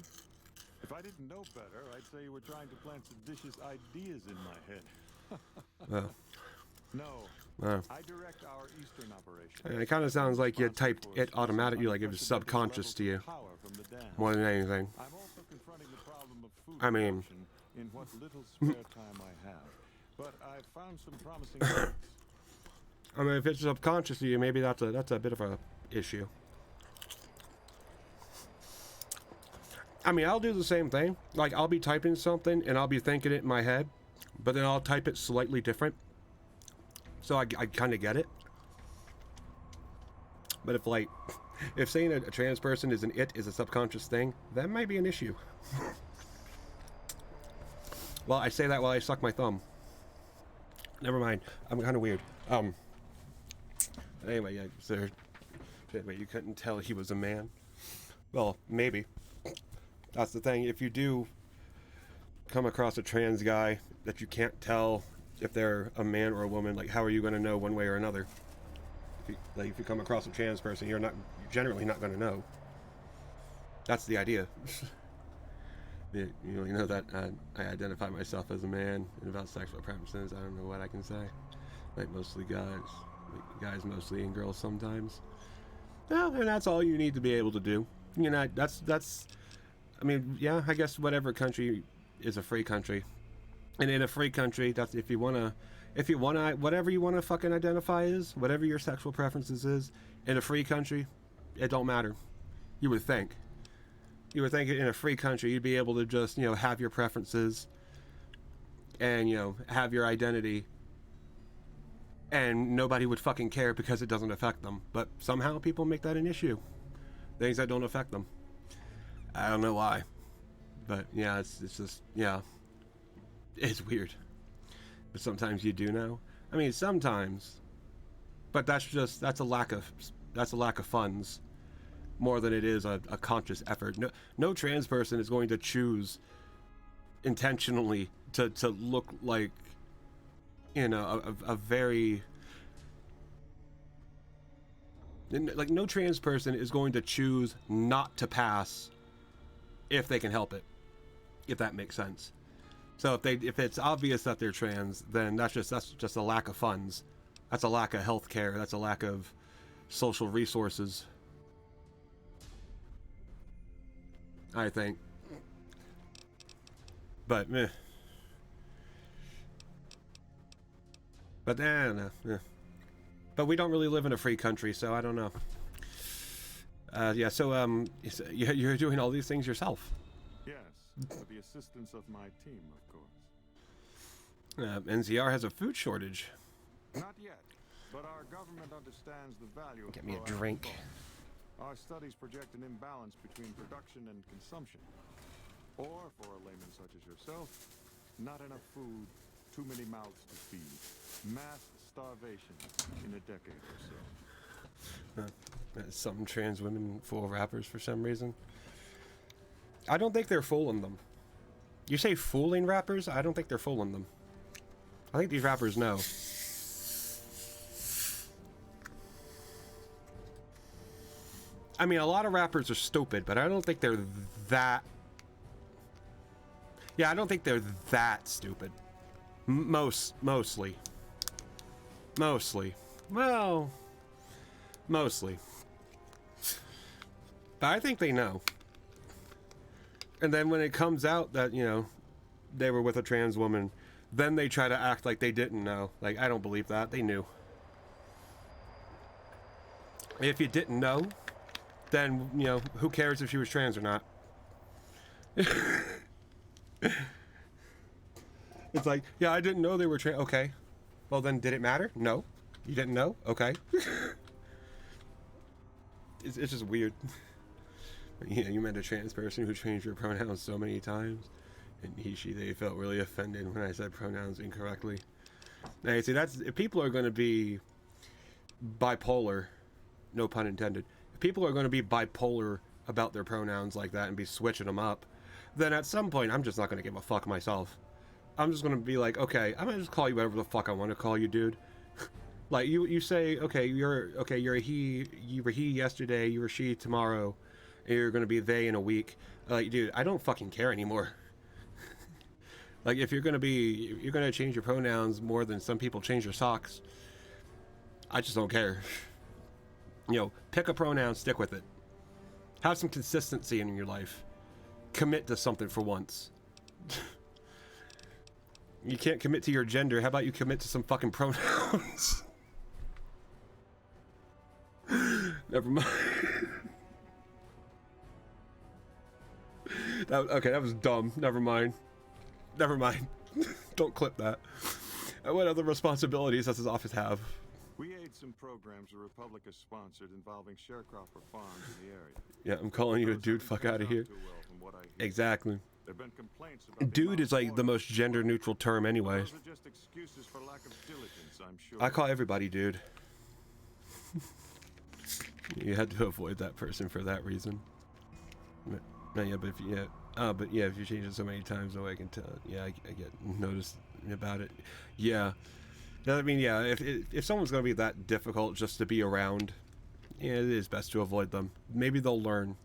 If I didn't know better, I'd say you were trying to plant seditious ideas in my head. Well, No. I direct our eastern operation. it kind of sounds like you typed it automatically, like it was subconscious to you, more than anything. I'm also confronting the problem of food I mean, production in what little spare time I have. But I've found some promising things. I mean, if it's subconscious to you, maybe that's a bit of a issue. I mean, I'll do the same thing. Like, I'll be typing something and I'll be thinking it in my head, but then I'll type it slightly different. So I kind of get it. But if saying a trans person is a subconscious thing, that might be an issue. Well, I say that while I suck my thumb. Never mind. I'm kind of weird. Anyway, yeah, sir. Anyway, you couldn't tell he was a man. Well, maybe. That's the thing. If you do come across a trans guy that you can't tell if they're a man or a woman, like, how are you going to know one way or another? If you come across a trans person, you're generally not going to know. That's the idea. You know that I identify myself as a man, and about sexual preferences, I don't know what I can say. Like, mostly guys mostly, and girls sometimes. Well, and that's all you need to be able to do. You know, that's. I mean, yeah, I guess whatever country is a free country, and in a free country, that's if you wanna, whatever you wanna fucking identify as, whatever your sexual preferences is, in a free country, it don't matter. You would think. You would think in a free country you'd be able to just, have your preferences and, have your identity and nobody would fucking care because it doesn't affect them. But somehow people make that an issue. Things that don't affect them. I don't know why. But yeah, it's just, yeah. It's weird. But sometimes you do know. I mean, sometimes. But that's a lack of funds. More than it is a conscious effort. No trans person is going to choose intentionally to look like, a very, like, no trans person is going to choose not to pass if they can help it, if that makes sense. So if it's obvious that they're trans, then that's just a lack of funds. That's a lack of health care. That's a lack of social resources, I think. But meh. But no. But we don't really live in a free country, so I don't know. Yeah. So you're doing all these things yourself. Yes, with the assistance of my team, of course. NCR has a food shortage. Not yet, but our government understands the value of Get me a proactive drink. thought. Our studies project an imbalance between production and consumption. Or, for a layman such as yourself, not enough food, too many mouths to feed. Mass starvation in a decade or so. Some trans women fool rappers for some reason. I don't think they're fooling them. You say fooling rappers? I don't think they're fooling them. I think these rappers know. I mean, a lot of rappers are stupid, but I don't think they're that... Yeah, I don't think they're that stupid. Mostly. Well, mostly. But I think they know. And then when it comes out that, they were with a trans woman, then they try to act like they didn't know. Like, I don't believe that. They knew. If you didn't know, then, who cares if she was trans or not? It's like, yeah, I didn't know they were trans. Okay. Well, then, did it matter? No. You didn't know? Okay. It's just weird. Yeah, you met a trans person who changed your pronouns so many times, and he, she, they felt really offended when I said pronouns incorrectly. Now, you see, if people are going to be bipolar, no pun intended, if people are going to be bipolar about their pronouns like that and be switching them up, then at some point, I'm just not going to give a fuck myself. I'm just going to be like, okay, I'm going to just call you whatever the fuck I want to call you, dude. Like you say, okay, you're a he. You were he yesterday. You were she tomorrow. And you're gonna be they in a week. Like, dude, I don't fucking care anymore. Like, if you're gonna change your pronouns more than some people change their socks. I just don't care. You know, pick a pronoun, stick with it. Have some consistency in your life. Commit to something for once. You can't commit to your gender. How about you commit to some fucking pronouns? Never mind. Okay, that was dumb. Never mind. Never mind. Don't clip that. What other responsibilities does his office have? We aid some programs the Republic has sponsored involving sharecropper farms in the area. Yeah, I'm calling you a dude. Fuck out of here. Exactly. There've been complaints about dude is like the most gender neutral term anyways. Those are just excuses for lack of diligence, I'm sure. I call everybody dude. You had to avoid that person for that reason. No, yeah, but if you, but yeah, if you change it so many times, though, I can tell. Yeah, I get noticed about it. Yeah, I mean, yeah, if someone's gonna be that difficult just to be around, yeah, it is best to avoid them. Maybe they'll learn.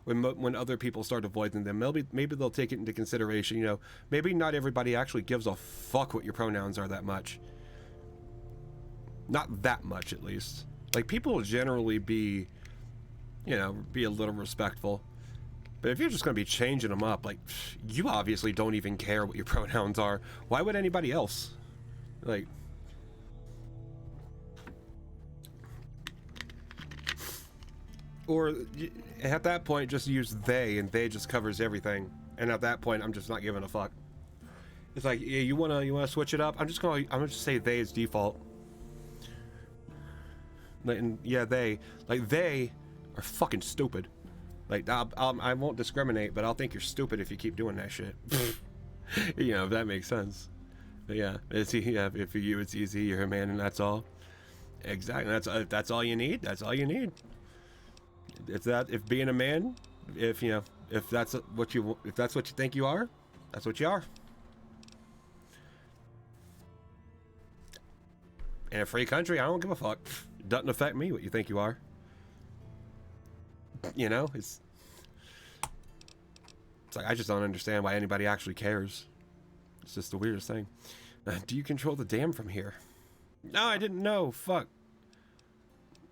When other people start avoiding them, maybe they'll take it into consideration. You know, maybe not everybody actually gives a fuck what your pronouns are that much. Not that much, at least. Like, people will generally be, you know, be a little respectful. But if you're just going to be changing them up, like, you obviously don't even care what your pronouns are. Why would anybody else? Like... Or, at that point, just use they, and they just covers everything. And at that point, I'm just not giving a fuck. It's like, yeah, you wanna switch it up? I'm gonna just say they as default. And yeah, they are fucking stupid. Like, I won't discriminate, but I'll think you're stupid if you keep doing that shit. You know, if that makes sense. But yeah, if for you it's easy, you're a man, and that's all. Exactly. That's all you need. That's all you need. If being a man, if that's what you think you are, that's what you are. In a free country, I don't give a fuck. It doesn't affect me what you think you are. You know, it's like, I just don't understand why anybody actually cares. It's just the weirdest thing. Do you control the dam from here? No, I didn't know. Fuck.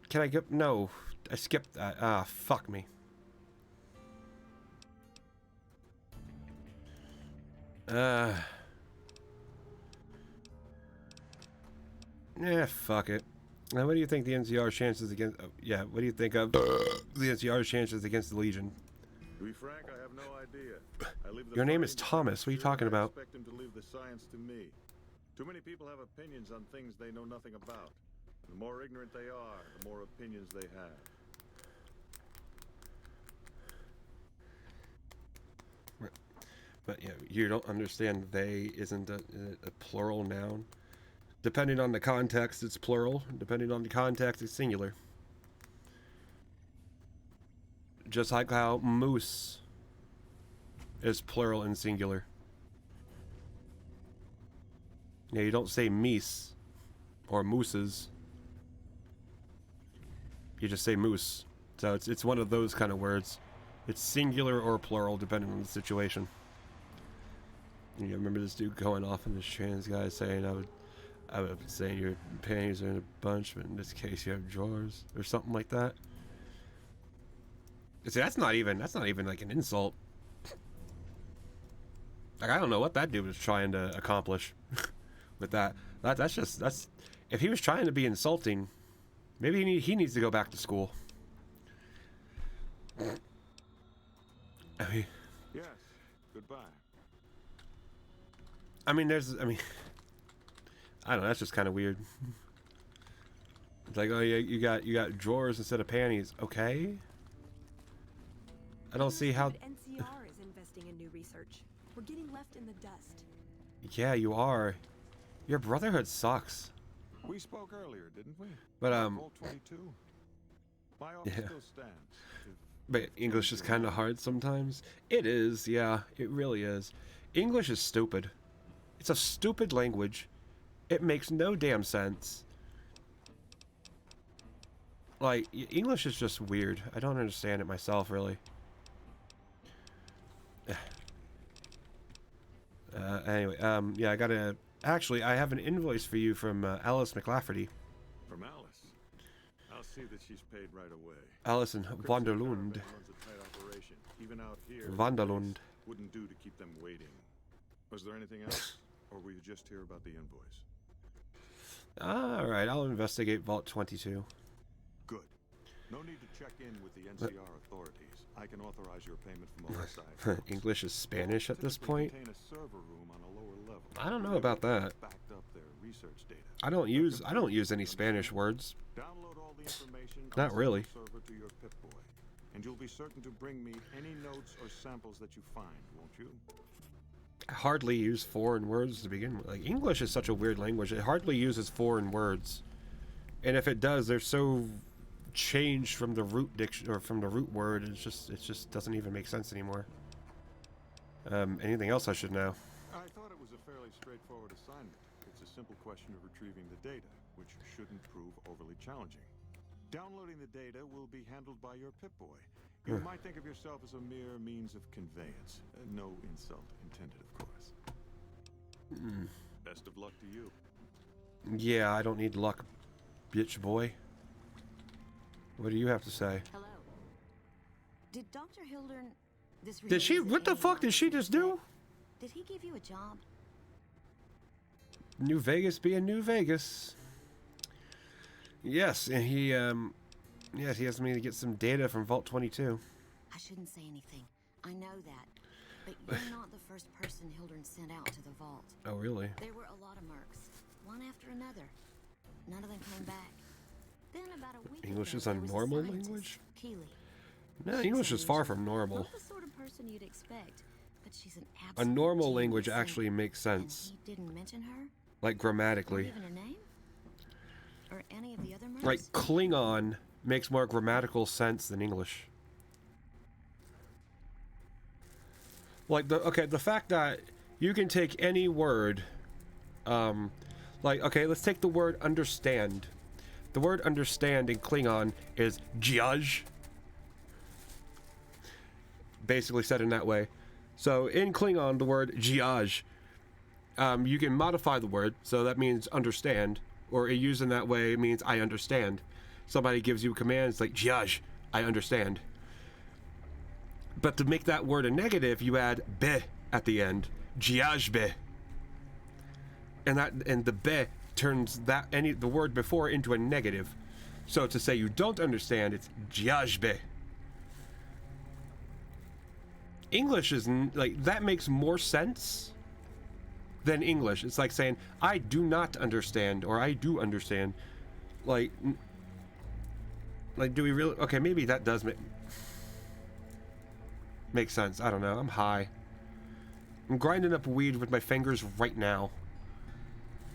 Can I get... No. I skipped that. Ah, fuck me. Fuck it. Now, what do you think the NCR's chances against... what do you think of the NCR's chances against the Legion? To be frank, I have no idea. Your name is Thomas. What are you talking about? I expect him to leave the science to me. Too many people have opinions on things they know nothing about. The more ignorant they are, the more opinions they have. But yeah, you don't understand they isn't a plural noun. Depending on the context, it's plural. Depending on the context, it's singular. Just like how moose is plural and singular. Yeah, you don't say meese or mooses. You just say moose. So it's one of those kind of words. It's singular or plural depending on the situation. You remember this dude going off on this trans guy saying I would be saying your panties are in a bunch, but in this case you have drawers or something like that. See, that's not even like an insult. Like, I don't know what that dude was trying to accomplish with that. That's if he was trying to be insulting, maybe he needs to go back to school. I mean, yes. Goodbye. I mean, I don't know, that's just kind of weird. It's like, oh yeah, you got drawers instead of panties. Okay. I don't see how... NCR is investing in new research. We're getting left in the dust. Yeah, you are. Your brotherhood sucks. We spoke earlier, didn't we? But Roll 22. My office still stands. But English is kind of hard sometimes. It is, yeah, it really is. English is stupid. It's a stupid language. It makes no damn sense. Like, English is just weird. I don't understand it myself, really. Anyway, yeah, I gotta... Actually, I have an invoice for you from Alice McLafferty. From Alice. I'll see that she's paid right away. Alison Vanderlund. Runs a tight operation. Even out here, Vanderlund. wouldn't do to keep them waiting. Was there anything else? Or were you just here about the invoice? Alright, I'll investigate Vault 22. Good. No need to check in with the NCR authorities. I can authorize your payment from OSI. English is Spanish at this point? Contain a server room on a lower level. I don't know about that. Backed up their research data. I don't use any Spanish words. Download all the information Not really. server to your Pip-Boy, and you'll be certain to bring me any notes or samples that you find, won't you? I hardly use foreign words to begin with. Like, English is such a weird language. It hardly uses foreign words. And if it does, they're so changed from the root diction or from the root word, it just doesn't even make sense anymore. Anything else I should know? I thought it was a fairly straightforward assignment. It's a simple question of retrieving the data, which shouldn't prove overly challenging. Downloading the data will be handled by your Pip-Boy. You might think of yourself as a mere means of conveyance. No insult intended, of course. Best of luck to you. Yeah, I don't need luck, bitch boy. What do you have to say? Hello. Did Dr. Hildern... Did she... What the fuck did she just do? Did he give you a job? New Vegas being New Vegas. Yes, and he, yes, he asked me to get some data from Vault 22. I shouldn't say anything. I know that. But you're not the first person Hildern sent out to the vault. Oh, really? There were a lot of mercs, one after another. None of them came back. Then about a week English ago, is a there was normal scientist, language? Keeley. No, She's English is far from unusual. normal. Not the sort of person you'd expect. But she's an A absolute normal language genius, actually makes sense. And he didn't mention her? Like, Not grammatically. even her name? Or any of the other mercs? Like, Klingon makes more grammatical sense than English. Like, the fact that you can take any word, like, okay, let's take the word understand. The word understand in Klingon is jiaj. Basically said in that way. So, in Klingon, the word jiaj, you can modify the word, so that means understand, or used in that way means I understand. Somebody gives you a command, it's like, jiaj, I understand. But to make that word a negative, you add be at the end. Jiaj be. And the be turns the word before into a negative. So to say you don't understand, it's jiaj be. English is like, that makes more sense than English. It's like saying I do not understand or I do understand. Like do we really? Okay, maybe that does make sense. I don't know. I'm high. I'm grinding up weed with my fingers right now.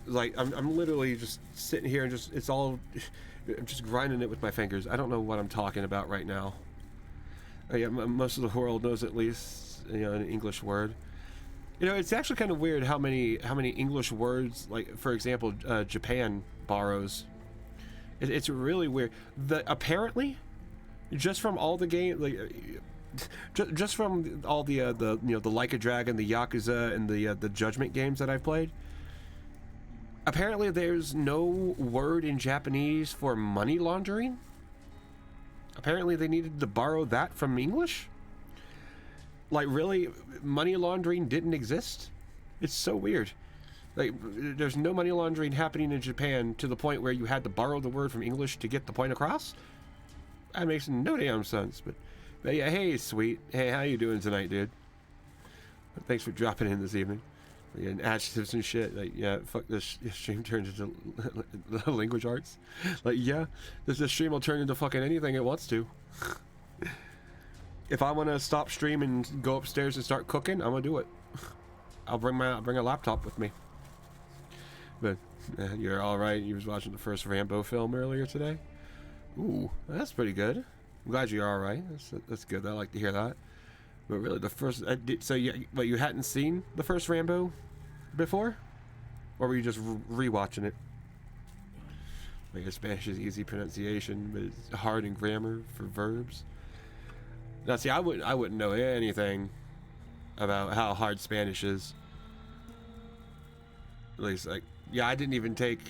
Like I'm literally just sitting here and I'm just grinding it with my fingers. I don't know what I'm talking about right now. Yeah, most of the world knows at least, you know, an English word. You know, it's actually kind of weird how many English words, like for example, Japan borrows. It's really weird. Apparently, just from all the game, like, just from all the you know, the Like a Dragon, the Yakuza, and the Judgment games that I've played. Apparently, there's no word in Japanese for money laundering. Apparently, they needed to borrow that from English. Like, really, money laundering didn't exist? It's so weird. Like, there's no money laundering happening in Japan to the point where you had to borrow the word from English to get the point across? That makes no damn sense. But yeah, hey, sweet. Hey, how you doing tonight, dude? Thanks for dropping in this evening. And adjectives and shit. Like, yeah, fuck this stream turned into language arts. Like, yeah, this stream will turn into fucking anything it wants to. If I want to stop stream and go upstairs and start cooking, I'm gonna do it. I'll bring a laptop with me. But you're all right. You was watching the first Rambo film earlier today. Ooh, that's pretty good. I'm glad you're all right. That's good. I like to hear that. But really, the first so you hadn't seen the first Rambo before, or were you just rewatching it? I guess Spanish is easy pronunciation, but it's hard in grammar for verbs. Now, see, I wouldn't know anything about how hard Spanish is. At least, like, yeah, I didn't even take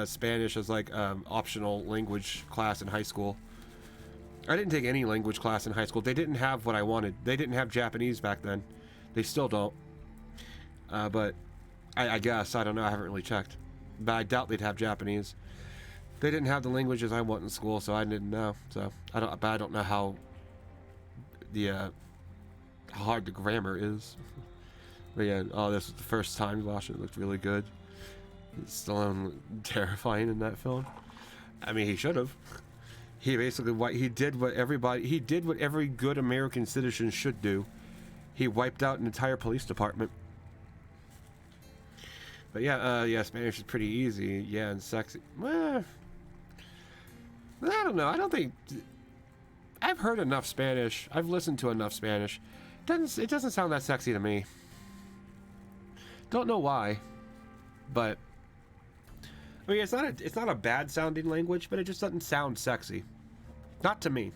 Spanish as like optional language class in high school. I didn't take any language class in high school. They didn't have what I wanted. They didn't have Japanese back then. They still don't. But I guess, I don't know. I haven't really checked. But I doubt they'd have Japanese. They didn't have the languages I want in school, so I didn't know. So I don't know how hard the grammar is. But yeah, this was the first time watching it. Looked really good. Stallone terrifying in that film. I mean, he should have. He basically he did what every good American citizen should do. He wiped out an entire police department. But yeah, Spanish is pretty easy. Yeah, and sexy. Well, I don't know. I don't think I've heard enough Spanish. I've listened to enough Spanish. It doesn't sound that sexy to me. Don't know why, but I mean, it's not a bad sounding language, but it just doesn't sound sexy. Not to me.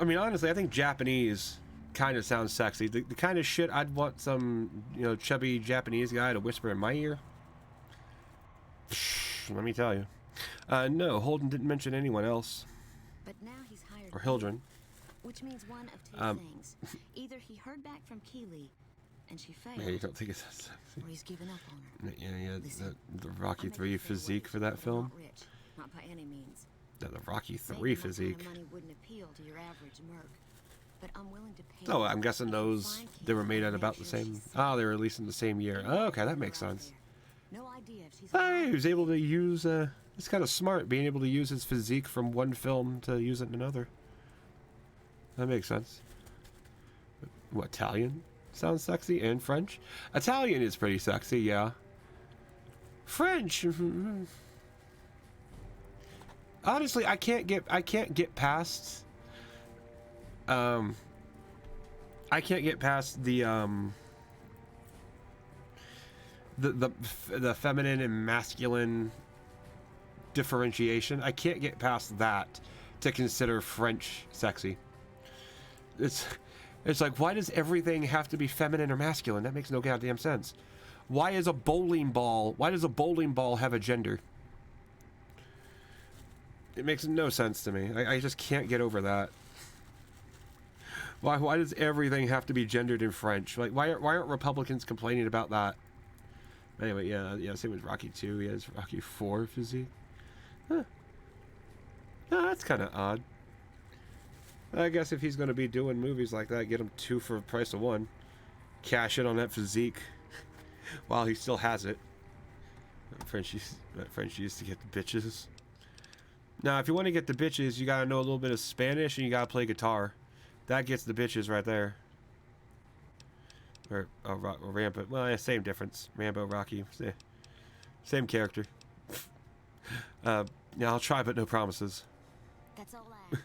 I mean, honestly, I think Japanese kind of sounds sexy. The kind of shit I'd want some, chubby Japanese guy to whisper in my ear. Let me tell you. No, Holden didn't mention anyone else. But now he's hired or Hildren. Which means one of two things. Either he heard back from Keeley and she failed. Yeah, you don't think it's that sexy? Or he's given up on her. Yeah. Listen, the Rocky 3 physique for that film. Not rich, not by any means. The Rocky 3 physique. Money wouldn't appeal to your average merc, but I'm willing to pay. Oh, I'm guessing they were made at about the same. Oh, they were released in the same year. Oh, okay, that makes sense. No idea if she's he was able to use. It's kind of smart being able to use his physique from one film to use it in another. That makes sense. What, Italian sounds sexy, and French? Italian is pretty sexy, yeah. French. Honestly, I can't get past. I can't get past the feminine and masculine differentiation. I can't get past that to consider French sexy. It's like, why does everything have to be feminine or masculine? That makes no goddamn sense. Why does a bowling ball have a gender? It makes no sense to me. I just can't get over that. Why does everything have to be gendered in French? Like, why aren't Republicans complaining about that? Anyway, yeah, same with Rocky 2. He has Rocky 4 physique. Huh. No, that's kind of odd. I guess if he's going to be doing movies like that, get him 2 for the price of 1. Cash in on that physique while he still has it. French used to get the bitches. Now, if you want to get the bitches, you got to know a little bit of Spanish and you got to play guitar. That gets the bitches right there. Or Rambo. Well, yeah, same difference. Rambo, Rocky. Same character. Yeah, I'll try, but no promises. That's all I ask.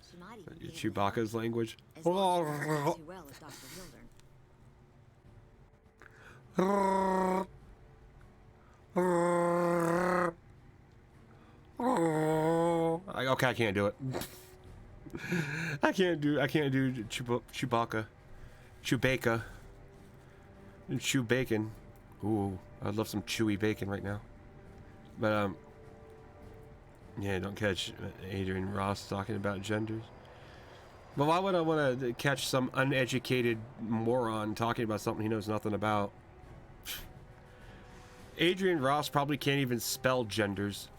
She might even be Chewbacca's language. as long as she does as well as Dr. Hildern. Okay, I can't do it. I can't do Chewbacca. Chew bacon. Ooh, I'd love some chewy bacon right now. But yeah, don't catch Adrian Ross talking about genders. But why would I want to catch some uneducated moron talking about something he knows nothing about? Adrian Ross probably can't even spell genders.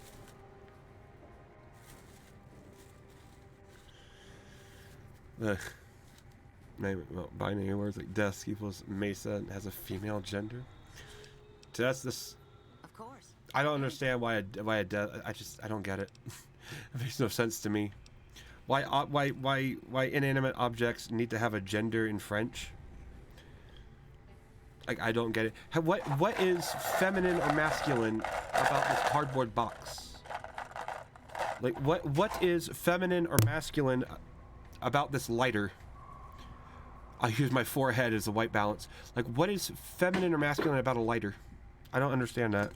Binary words like desk equals Mesa has a female gender. So that's this. Of course. I don't understand why I don't get it. It makes no sense to me. Why inanimate objects need to have a gender in French? Like, I don't get it. What is feminine or masculine about this cardboard box? Like, what is feminine or masculine about this lighter? I'll use my forehead as a white balance. Like, what is feminine or masculine about a lighter? I don't understand that.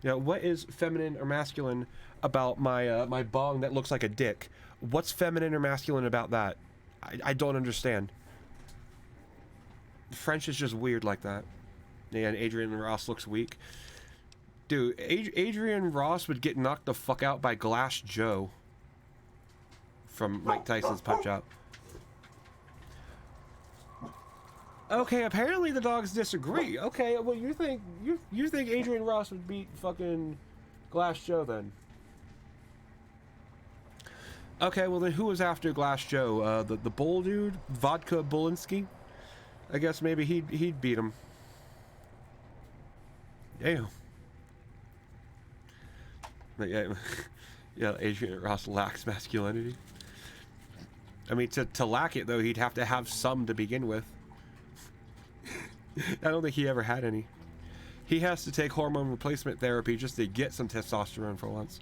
Yeah, what is feminine or masculine about my my bong that looks like a dick? What's feminine or masculine about that? I don't understand. French is just weird like that. Yeah, and Adrian Ross looks weak. Dude, Adrian Ross would get knocked the fuck out by Glass Joe from Mike Tyson's Punch-Out. Okay, apparently the dogs disagree. Okay, well you think Adrian Ross would beat fucking Glass Joe then? Okay, well then who was after Glass Joe? The bull dude, Vodka Bulinski. I guess maybe he'd beat him. Damn. But yeah, yeah, Adrian Ross lacks masculinity. I mean, to lack it though, he'd have to have some to begin with. I don't think he ever had any. He has to take hormone replacement therapy just to get some testosterone for once.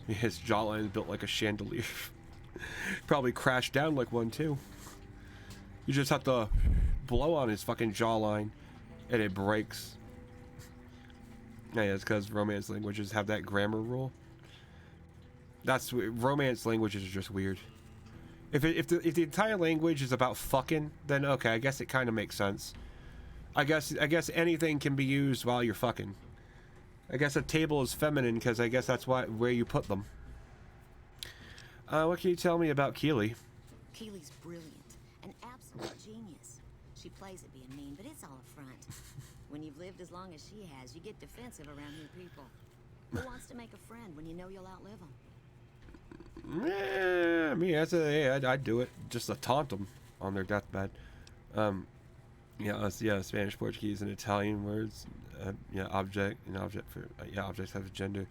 His jawline is built like a chandelier. Probably crashed down like one too. You just have to blow on his fucking jawline and it breaks. Yeah, it's because Romance languages have that grammar rule. That's Romance languages are just weird. If the entire language is about fucking, then okay, I guess it kind of makes sense. I guess anything can be used while you're fucking. I guess a table is feminine because I guess that's where you put them. What can you tell me about Keely? Keely's brilliant, an absolute genius. She plays at being mean, but it's all a front. When you've lived as long as she has, you get defensive around new people. Who wants to make a friend when you know you'll outlive them? Yeah, I mean, I'd do it just to taunt them on their deathbed. Yeah, Spanish, Portuguese, and Italian words. Yeah, object for objects have a gender.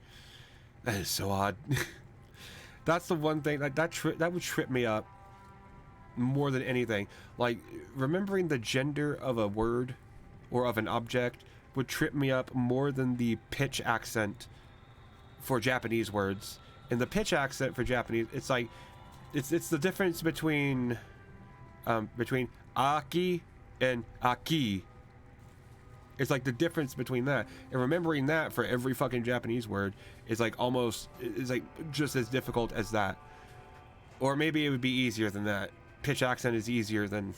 That is so odd. That's the one thing that would trip me up more than anything. Like remembering the gender of a word or of an object would trip me up more than the pitch accent for Japanese words. And the pitch accent for Japanese, it's like it's the difference between aki and aki. It's like the difference between that, and remembering that for every fucking Japanese word is like just as difficult as that. Or maybe it would be easier than that. Pitch accent is easier than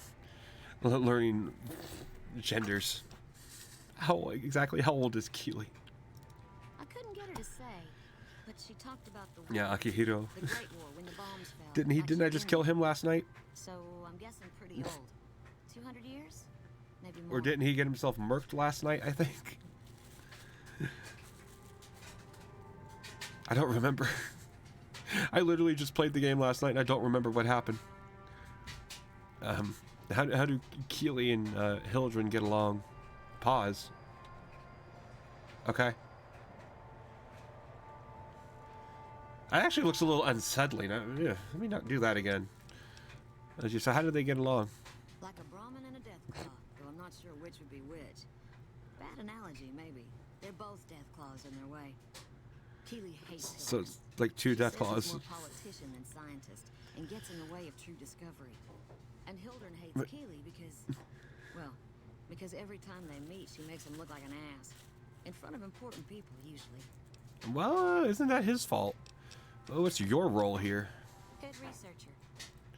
learning genders. How old is Keely? I couldn't get her to say, but she talked about the Yeah, Akihiro. The Great War when the bombs fell. Didn't I just kill him last night? So I'm guessing pretty old. 200 years? Maybe more. Or didn't he get himself murked last night, I think? I don't remember. I literally just played the game last night and I don't remember what happened. How do Keely and Hildren get along? Pause. Okay. That actually looks a little unsettling. Yeah, let me not do that again. So how did they get along? Like a Brahmin and a Deathclaw, though I'm not sure which would be which. Bad analogy, maybe. They're both Deathclaws in their way. Keely hates So Hildren. it's like two She says Deathclaws. he's more politician than scientist, and gets in the way of true discovery. And Hildren hates Keely because every time they meet, she makes him look like an ass. In front of important people, usually. Well, isn't that his fault? Oh, what's your role here? Good researcher.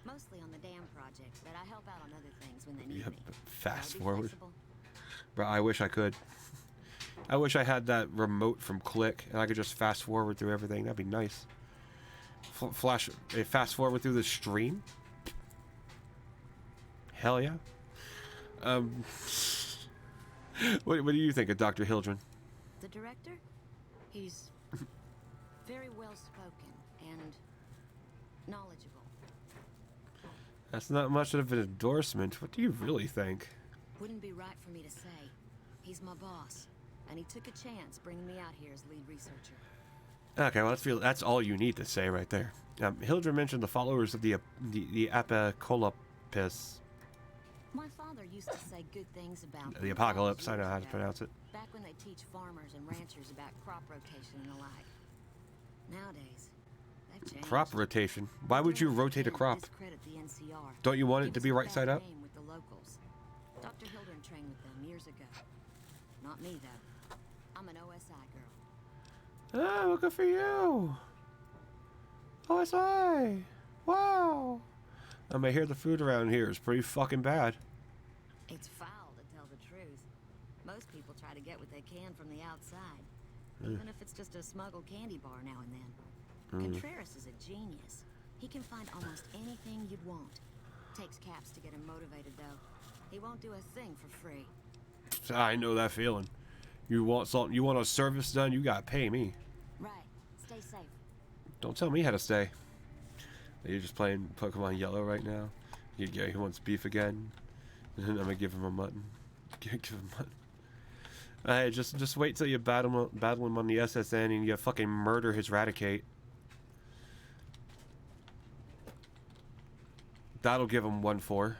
Mostly on the dam project, but I help out on other things when they need me. Fast Gotta be forward. flexible. Bro, I wish I could. I wish I had that remote from Click and I could just fast forward through everything. That'd be nice. Fast forward through the stream? Hell yeah. What do you think of Dr. Hildren? The director? He's very well spoken and knowledgeable. That's not much of an endorsement. What do you really think? Wouldn't be right for me to say. He's my boss, and he took a chance bringing me out here as lead researcher. Okay, well, that's all you need to say right there. Hildren mentioned the followers of the Apocalypse. My father used to say good things about The Apocalypse, I know how to pronounce it. Back when they teach farmers and ranchers about crop rotation and the like. Nowadays, they've changed. Crop rotation? Why would you rotate a crop? Discredit the NCR. Don't you want it Give to us be a right bad side up? name with the locals. Dr. Hildren trained with them years ago. Not me, though. I'm an OSI girl. Oh, good for you. OSI. Wow. I may hear the food around here is pretty fucking bad. It's foul, to tell the truth. Most people try to get what they can from the outside, even if it's just a smuggled candy bar now and then. Contreras is a genius. He can find almost anything you'd want. Takes caps to get him motivated, though. He won't do a thing for free. I know that feeling. You want something, you want a service done, you gotta pay me. Right. Stay safe. Don't tell me how to stay. You're just playing Pokemon Yellow right now. Yeah, he wants beef again. And I'm gonna give him a mutton. Give him mutton. Hey, just wait till you battle him on the SSN and you fucking murder his Raticate. That'll give him 1-4.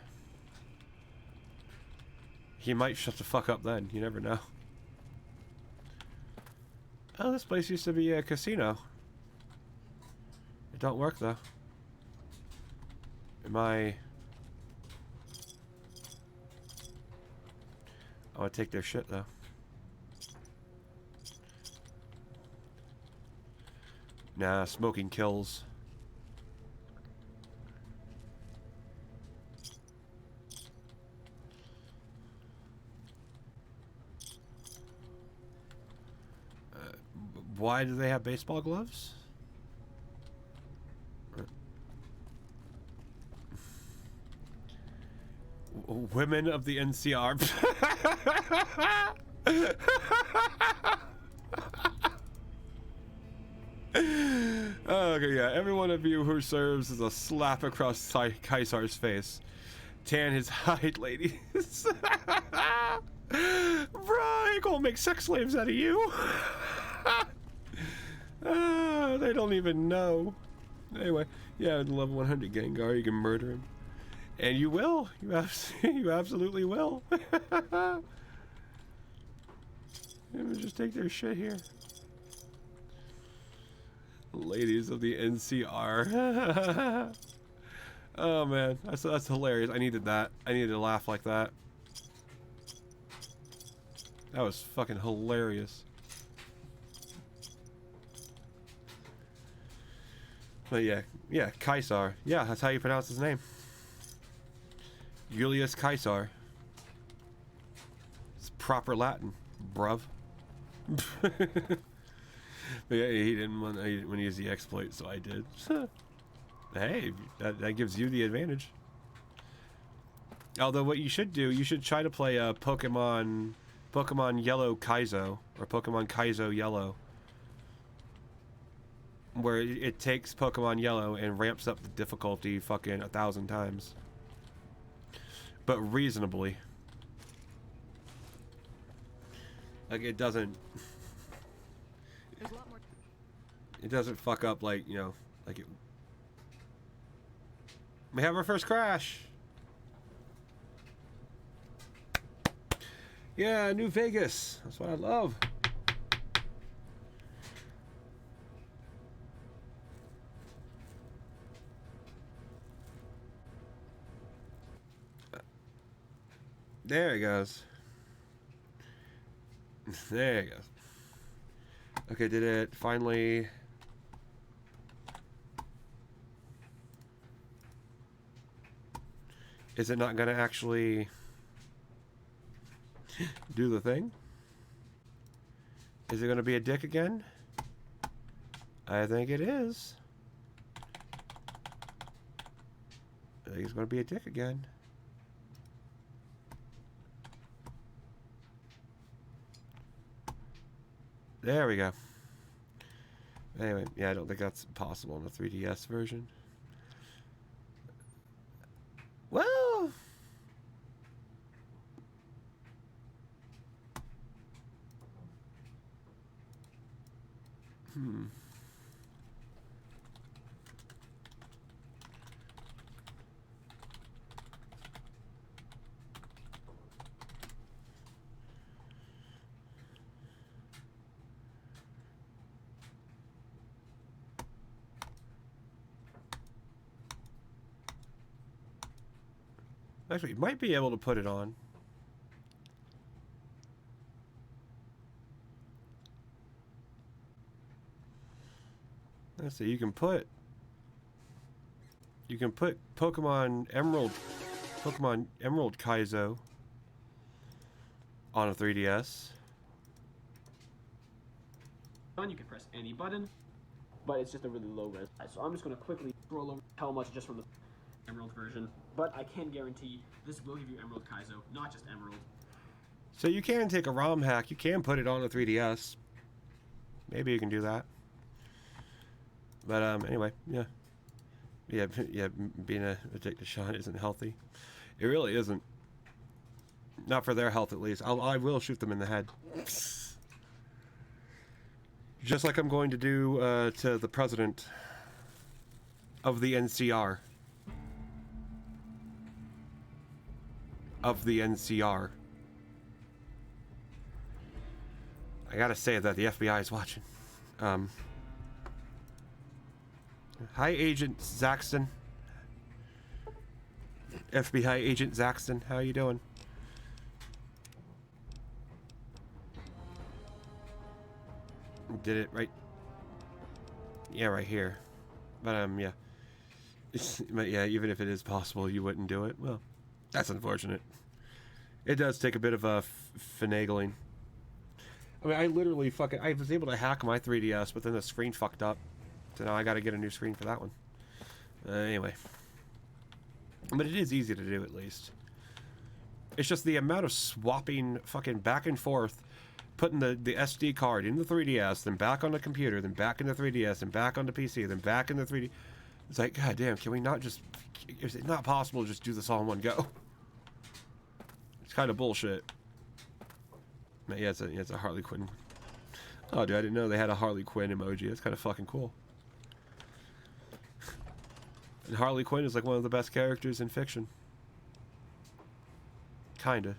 He might shut the fuck up then. You never know. Oh, this place used to be a casino. It don't work though. Am I want to take their shit though. Nah, smoking kills. Why do they have baseball gloves? Women of the NCR. Okay, yeah. Every one of you who serves as a slap across Kaisar's face. Tan his hide, ladies. Bro, ain't gonna make sex slaves out of you. They don't even know. Anyway, yeah, the level 100 Gengar, you can murder him. And you will. You absolutely will. Let me just take their shit here. Ladies of the NCR. Oh man, that's hilarious. I needed that. I needed to laugh like that. That was fucking hilarious. But yeah, Kaisar. Yeah, that's how you pronounce his name. Julius Caesar. It's proper Latin, bruv. But yeah, he didn't want to use the exploit, so I did. Hey, that gives you the advantage. Although what you should do, you should try to play Pokemon Yellow Kaizo, or Pokemon Kaizo Yellow, where it takes Pokemon Yellow and ramps up the difficulty fucking 1,000 times. But reasonably. Like, it doesn't... It doesn't fuck up like, you know, like it... We have our first crash! Yeah, New Vegas! That's what I love! There it goes. There it goes. Okay, did it finally... Is it not going to actually do the thing? Is it going to be a dick again? I think it is. I think it's going to be a dick again. There we go. Anyway, yeah, I don't think that's possible in the 3DS version. Well... Actually, you might be able to put it on. Let's see. You can put Pokemon Emerald Kaizo on a 3DS. You can press any button, but it's just a really low res. So I'm just going to quickly scroll over how much just from the Emerald version. But I can guarantee this will give you Emerald Kaizo, not just Emerald. So you can take a ROM hack. You can put it on a 3DS. Maybe you can do that. But anyway, yeah. Being addicted to Sean isn't healthy. It really isn't. Not for their health, at least. I will shoot them in the head. Just like I'm going to do to the president of the NCR. Of the NCR. I gotta say that the FBI is watching. Hi, Agent Zaxton. FBI Agent Zaxton, how you doing? Did it right. Yeah, right here. But yeah. But yeah, even if it is possible, you wouldn't do it. Well, that's unfortunate. It does take a bit of finagling. I mean, I literally I was able to hack my 3DS, but then the screen fucked up. So now I gotta get a new screen for that one. Anyway. But it is easy to do, at least. It's just the amount of swapping fucking back and forth, putting the SD card in the 3DS, then back on the computer, then back in the 3DS, and back on the PC, then back in the 3D. It's like, god damn, can we not just... Is it not possible to just do this all in one go? It's kind of bullshit. But yeah, it's a Harley Quinn. Oh, dude, I didn't know they had a Harley Quinn emoji. That's kind of fucking cool. And Harley Quinn is like one of the best characters in fiction. Kinda.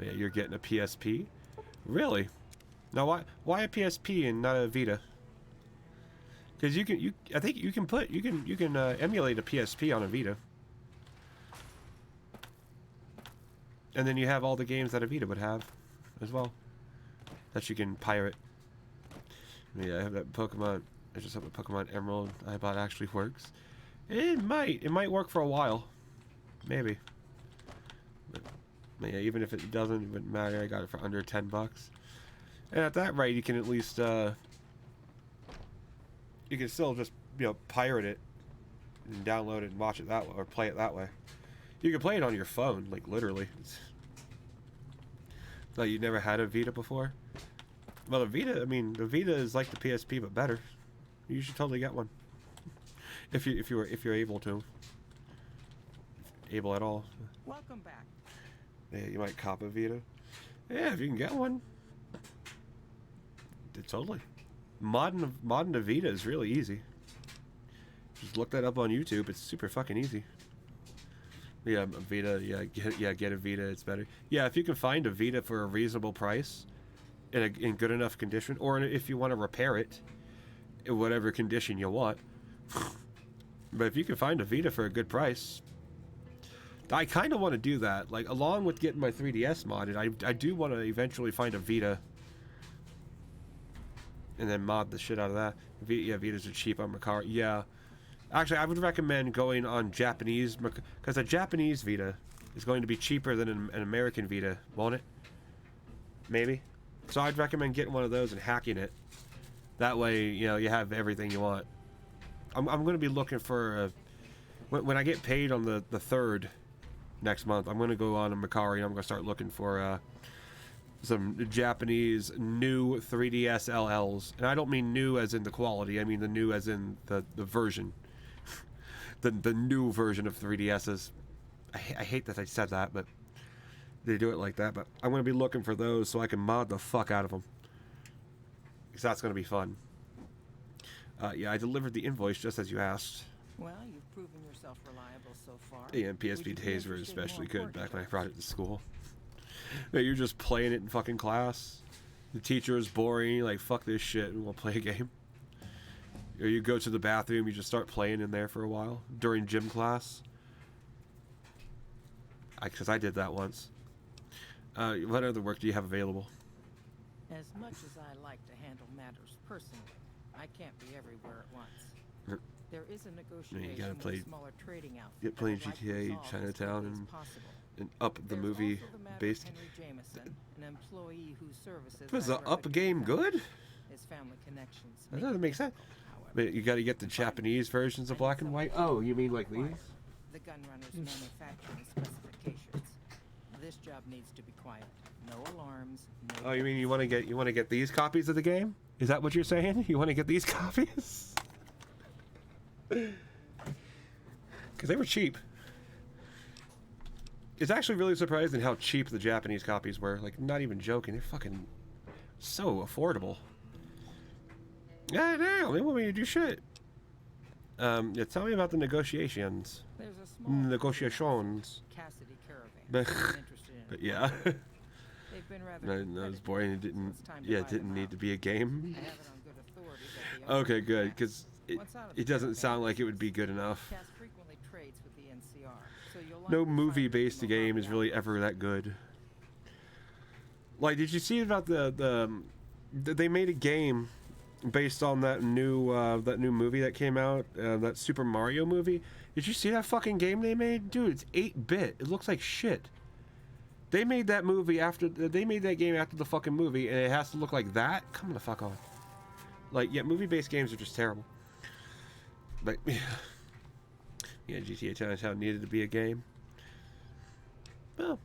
Yeah, you're getting a PSP? Really? Now why a PSP and not a Vita? Because I think you can emulate a PSP on a Vita. And then you have all the games that a Vita would have as well. That you can pirate. Yeah, I have that Pokemon. I just hope the Pokemon Emerald I bought actually works. It might work for a while. Maybe. But yeah, even if it doesn't, it wouldn't matter. I got it for under $10. And at that rate, you can at least you can still just, you know, pirate it and download it and watch it that way, or play it that way. You can play it on your phone, like literally. Like you never had a Vita before? Well, the Vita is like the PSP but better. You should totally get one. If you're able to. Able at all. Welcome back. Yeah, you might cop a Vita. Yeah, if you can get one. Totally. Modding a Vita is really easy. Just look that up on YouTube. It's super fucking easy. Yeah, a Vita. Get a Vita. It's better. Yeah, if you can find a Vita for a reasonable price, in good enough condition, or if you want to repair it, in whatever condition you want. But if you can find a Vita for a good price, I kind of want to do that. Like, along with getting my 3DS modded, I do want to eventually find a Vita, and then mod the shit out of that. Yeah, Vitas are cheap on Mercari. Yeah. Actually, I would recommend going on Japanese, because a Japanese Vita is going to be cheaper than an American Vita, won't it? Maybe. So I'd recommend getting one of those and hacking it. That way, you know, you have everything you want. I'm going to be looking for when I get paid on the 3rd next month, I'm going to go on to Mercari and I'm going to start looking for some Japanese new 3DS LLs. And I don't mean new as in the quality, I mean the new as in the version. the new version of 3DSs. I hate that I said that, but they do it like that. But I'm going to be looking for those so I can mod the fuck out of them. Because that's going to be fun. Yeah, I delivered the invoice just as you asked. Well, you've proven yourself reliable so far. Yeah, and PSP days were especially good back when I brought it to school. Yeah, you're just playing it in fucking class. The teacher is boring, like, fuck this shit, and we'll play a game. Or you go to the bathroom, you just start playing in there for a while during gym class. Because I did that once. What other work do you have available? As much as I like to handle matters personally, I can't be everywhere at once. There is a negotiation gotta play- with smaller trading outfits. Get playing that would like to GTA resolve as Chinatown quickly as and possible. up the There's movie also the matter of based. Henry Jameson, an employee whose services Was I the up reputed game valuable. good? His family connections. That doesn't make sense. However, But you got to get the Japanese versions of black and white. Oh, you mean like these? the gun runner's manufacturing specifications. This job needs to be quiet. No alarms. No Oh, you mean you want to get these copies of the game? Is that what you're saying? You want to get these copies? Because they were cheap. It's actually really surprising how cheap the Japanese copies were. Like, not even joking. They're fucking so affordable. Yeah, damn. They want me to do shit. Yeah, tell me about the negotiations. There's a small Negotiations. Cassidy Caravan. But, I'm interested in but it. yeah. They've been rather No, that was competitive, boring. It so didn't. it's time to Yeah, buy it didn't them need out. to be a game. I have it on good authority that the owner Okay, of good. Cass- Because Once out of it the doesn't caravan sound like it would be good enough. Cass frequently trades with the NCR, so you'll No likely find movie-based him game around is really the ever that good. Like, did you see about they made a game based on that new movie that came out, that Super Mario movie? Did you see that fucking game they made? Dude, it's 8-bit. It looks like shit. They made that movie after they made that game after the fucking movie, and it has to look like that? Come the fuck on. Like, yeah, movie-based games are just terrible. Like, yeah, GTA Chinatown needed to be a game. Well,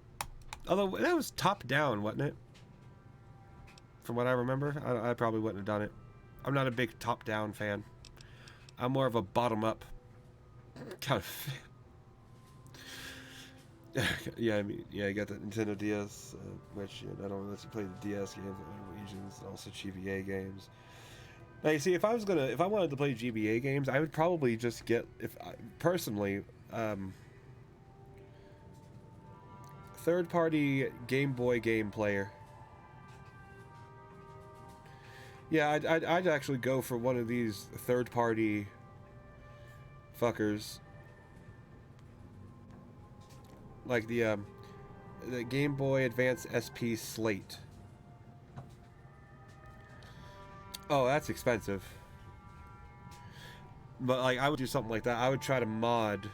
although that was top-down, wasn't it? From what I remember, I probably wouldn't have done it. I'm not a big top-down fan. I'm more of a bottom-up kind of fan. Yeah, I mean, yeah, I got the Nintendo DS, which not only lets you play the DS games, but regions, and also GBA games. Now, you see, if I wanted to play GBA games, I would probably just get, personally, third-party Game Boy game player. Yeah, I'd actually go for one of these third-party fuckers. Like the Game Boy Advance SP Slate. Oh, that's expensive. But like, I would do something like that. I would try to mod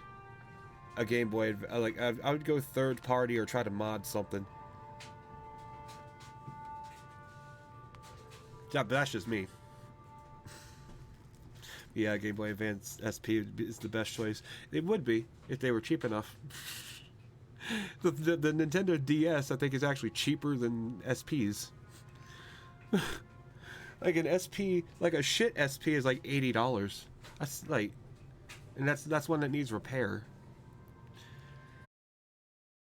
a Game Boy. Like, I would go third party or try to mod something. Yeah, but that's just me. Yeah, Game Boy Advance SP is the best choice. It would be if they were cheap enough. The Nintendo DS, I think, is actually cheaper than SPs. Like an SP, like a shit SP is like $80. That's like, and that's one that needs repair.